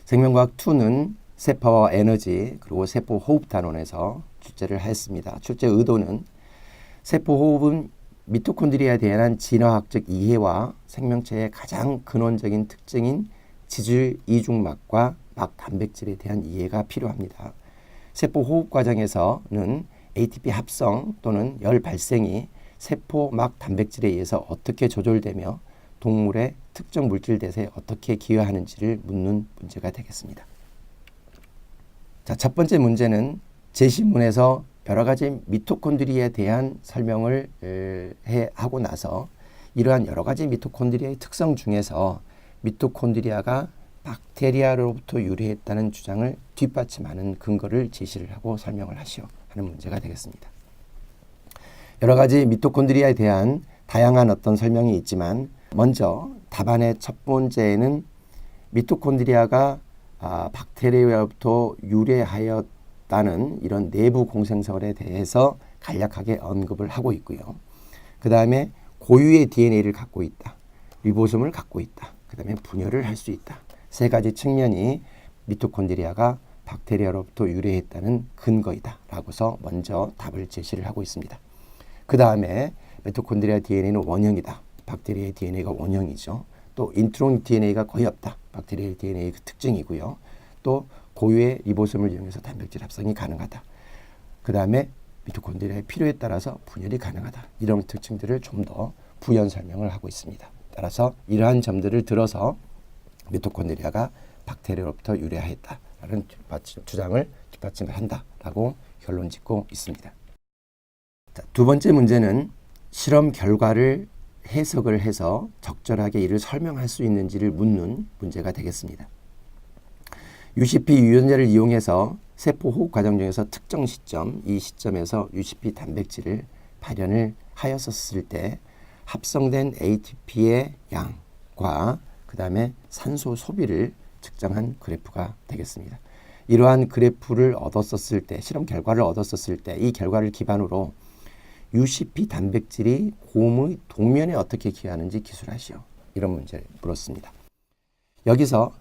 생명과학 2는 세포와 에너지 그리고 세포 호흡 단원에서 출제를 했습니다. 출제 의도는 세포 호흡은 미토콘드리아에 대한 진화학적 이해와 생명체의 가장 근원적인 특징인 지질 이중막과 막 단백질에 대한 이해가 필요합니다. 세포 호흡 과정에서는 ATP 합성 또는 열 발생이 세포 막 단백질에 의해서 어떻게 조절되며 동물의 특정 물질 대사에 어떻게 기여하는지를 묻는 문제가 되겠습니다. 자, 첫 번째 문제는 제시문에서 여러 가지 미토콘드리아에 대한 설명을 하고 나서 이러한 여러 가지 미토콘드리아의 특성 중에서 미토콘드리아가 박테리아로부터 유래했다는 주장을 뒷받침하는 근거를 제시를 하고 설명을 하시오 하는 문제가 되겠습니다. 여러 가지 미토콘드리아에 대한 다양한 어떤 설명이 있지만 먼저 답안의 첫 번째에는 미토콘드리아가 박테리아로부터 유래하였다는 이런 내부 공생설에 대해서 간략하게 언급을 하고 있고요. 그 다음에 고유의 DNA를 갖고 있다. 리보솜을 갖고 있다. 그 다음에 분열을 할 수 있다. 세 가지 측면이 미토콘드리아가 박테리아로부터 유래했다는 근거이다 라고서 먼저 답을 제시를 하고 있습니다. 그 다음에 미토콘드리아 DNA는 원형이다. 박테리아의 DNA가 원형이죠. 또 인트로닉 DNA가 거의 없다. 박테리아의 DNA의 그 특징이고요. 또 고유의 리보솜을 이용해서 단백질 합성이 가능하다. 그 다음에 미토콘드리아의 필요에 따라서 분열이 가능하다. 이런 특징들을 좀 더 부연 설명을 하고 있습니다. 따라서 이러한 점들을 들어서 미토콘드리아가 박테리아로부터 유래하였다라는 주장을 뒷받침을 한다라고 결론 짓고 있습니다. 자, 두 번째 문제는 실험 결과를 해석을 해서 적절하게 이를 설명할 수 있는지를 묻는 문제가 되겠습니다. UCP 유전자를 이용해서 세포 호흡 과정 중에서 특정 시점, 이 시점에서 UCP 단백질을 발현을 하였었을 때 합성된 ATP의 양과 그 다음에 산소 소비를 측정한 그래프가 되겠습니다. 이러한 그래프를 얻었었을 때, 실험 결과를 얻었었을 때 이 결과를 기반으로 UCP 단백질이 곰의 동면에 어떻게 기여하는지 기술하시오. 이런 문제를 물었습니다. 여기서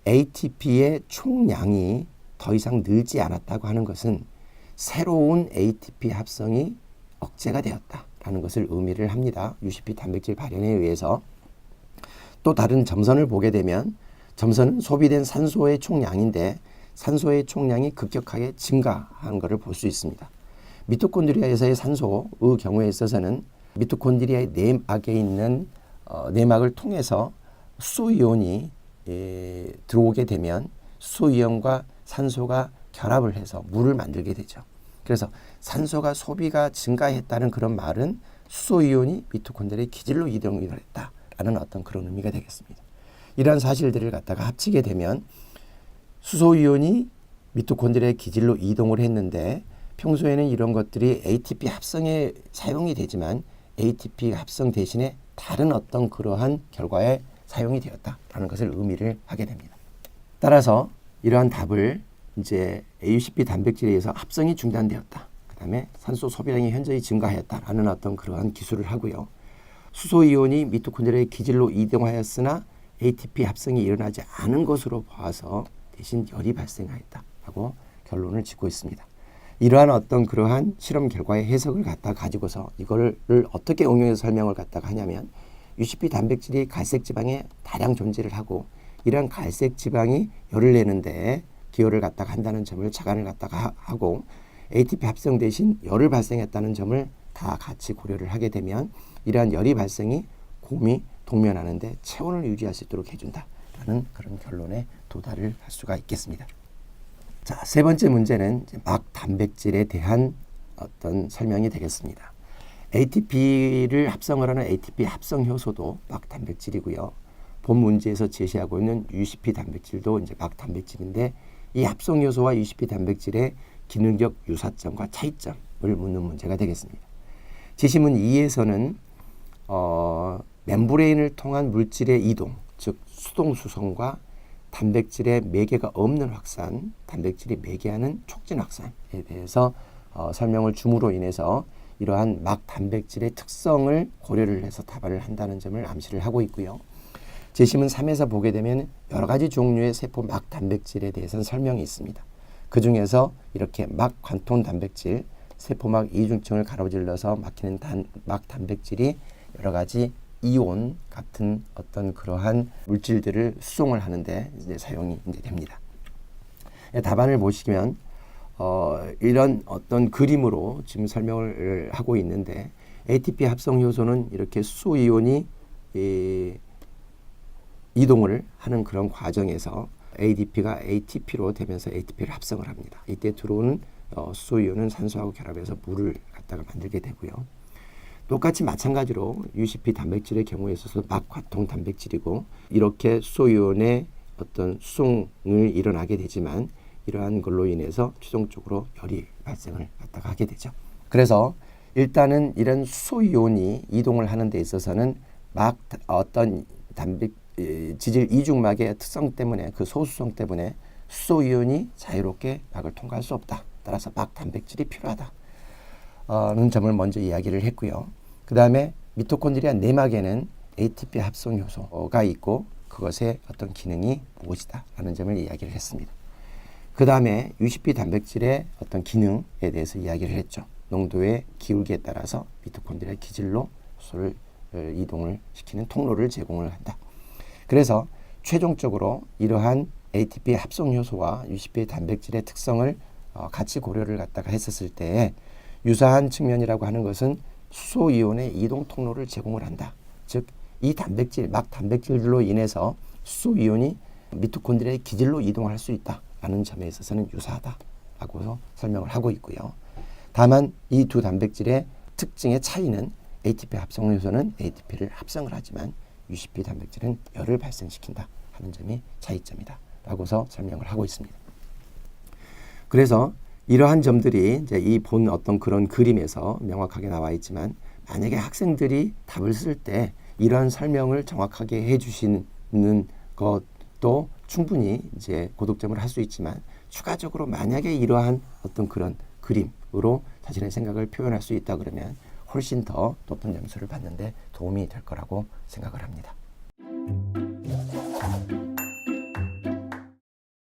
ATP의 총량이 더 이상 늘지 않았다고 하는 것은 새로운 ATP 합성이 억제가 되었다라는 것을 의미를 합니다. UCP 단백질 발현에 의해서. 또 다른 점선을 보게 되면 점선은 소비된 산소의 총량인데 산소의 총량이 급격하게 증가한 것을 볼 수 있습니다. 미토콘드리아에서의 산소의 경우에 있어서는 미토콘드리아의 내막에 있는 내막을 통해서 수소이온이 들어오게 되면 수소이온과 산소가 결합을 해서 물을 만들게 되죠. 그래서 산소가 소비가 증가했다는 그런 말은 수소이온이 미토콘드리아의 기질로 이동을 했다라는 어떤 그런 의미가 되겠습니다. 이러한 사실들을 갖다가 합치게 되면 수소이온이 미토콘드리아의 기질로 이동을 했는데 평소에는 이런 것들이 ATP 합성에 사용이 되지만 ATP 합성 대신에 다른 어떤 그러한 결과에 사용이 되었다라는 것을 의미를 하게 됩니다. 따라서 이러한 답을 이제 UCP 단백질에 의해서 합성이 중단되었다. 그 다음에 산소 소비량이 현저히 증가하였다라는 어떤 그러한 기술을 하고요. 수소이온이 미토콘드리아의 기질로 이동하였으나 ATP 합성이 일어나지 않은 것으로 봐서 대신 열이 발생하였다라고 결론을 짓고 있습니다. 이러한 어떤 그러한 실험 결과의 해석을 갖다 가지고서 이거를 어떻게 응용해서 설명을 갖다가 하냐면 UCP 단백질이 갈색 지방에 다량 존재를 하고 이러한 갈색 지방이 열을 내는데 기여를 갖다가 한다는 점을 착안을 갖다가 하고 ATP 합성 대신 열을 발생했다는 점을 다 같이 고려를 하게 되면 이러한 열이 발생이 곰이 동면하는데 체온을 유지할 수 있도록 해준다라는 그런 결론에 도달을 할 수가 있겠습니다. 자, 세 번째 문제는 이제 막 단백질에 대한 어떤 설명이 되겠습니다. ATP를 합성을 하는 ATP 합성 효소도 막 단백질이고요. 본 문제에서 제시하고 있는 UCP 단백질도 이제 막 단백질인데 이 합성 효소와 UCP 단백질의 기능적 유사점과 차이점을 묻는 문제가 되겠습니다. 지시문 2에서는 멤브레인을 통한 물질의 이동, 즉 수동 수송과 단백질의 매개가 없는 확산, 단백질이 매개하는 촉진 확산에 대해서 설명을 줌으로 인해서 이러한 막 단백질의 특성을 고려를 해서 답안을 한다는 점을 암시를 하고 있고요. 제시문 3에서 보게 되면 여러 가지 종류의 세포 막 단백질에 대해서는 설명이 있습니다. 그 중에서 이렇게 막 관통 단백질, 세포막 이중층을 가로질러서 막히는 막 단백질이 여러 가지 이온 같은 어떤 그러한 물질들을 수송을 하는데 이제 사용이 이제 됩니다. 답안을 보시면 이런 어떤 그림으로 지금 설명을 하고 있는데 ATP 합성 효소는 이렇게 수소 이온이 이동을 하는 그런 과정에서 ADP가 ATP로 되면서 ATP를 합성을 합니다. 이때 들어오는 수소 이온은 산소하고 결합해서 물을 갖다가 만들게 되고요. 똑같이 마찬가지로 UCP 단백질의 경우에 있어서 막과통 단백질이고 이렇게 수소이온의 어떤 수송을 일어나게 되지만 이러한 걸로 인해서 최종적으로 열이 발생을 갖다가 하게 되죠. 그래서 일단은 이런 수소이온이 이동을 하는 데 있어서는 막 어떤 지질 이중막의 특성 때문에 그 소수성 때문에 수소이온이 자유롭게 막을 통과할 수 없다. 따라서 막 단백질이 필요하다는 점을 먼저 이야기를 했고요. 그 다음에 미토콘드리아 내막에는 ATP 합성 효소가 있고 그것의 어떤 기능이 무엇이다 라는 점을 이야기를 했습니다. 그 다음에 UCP 단백질의 어떤 기능에 대해서 이야기를 했죠. 농도의 기울기에 따라서 미토콘드리아 기질로 수소를 이동을 시키는 통로를 제공을 한다. 그래서 최종적으로 이러한 ATP 합성 효소와 UCP 단백질의 특성을 같이 고려를 갖다가 했었을 때 유사한 측면이라고 하는 것은 수소 이온의 이동 통로를 제공을 한다. 즉 이 단백질, 막 단백질로 인해서 수소 이온이 미토콘드리아의 기질로 이동할 수 있다라는 점에 있어서는 유사하다라고 설명을 하고 있고요. 다만 이 두 단백질의 특징의 차이는 ATP 합성 효소는 ATP를 합성을 하지만 UCP 단백질은 열을 발생시킨다 하는 점이 차이점이다 라고서 설명을 하고 있습니다. 그래서 이러한 점들이 이제 이 본 어떤 그런 그림에서 명확하게 나와 있지만 만약에 학생들이 답을 쓸 때 이러한 설명을 정확하게 해주시는 것도 충분히 이제 고득점을 할 수 있지만 추가적으로 만약에 이러한 어떤 그런 그림으로 자신의 생각을 표현할 수 있다 그러면 훨씬 더 높은 점수를 받는데 도움이 될 거라고 생각을 합니다.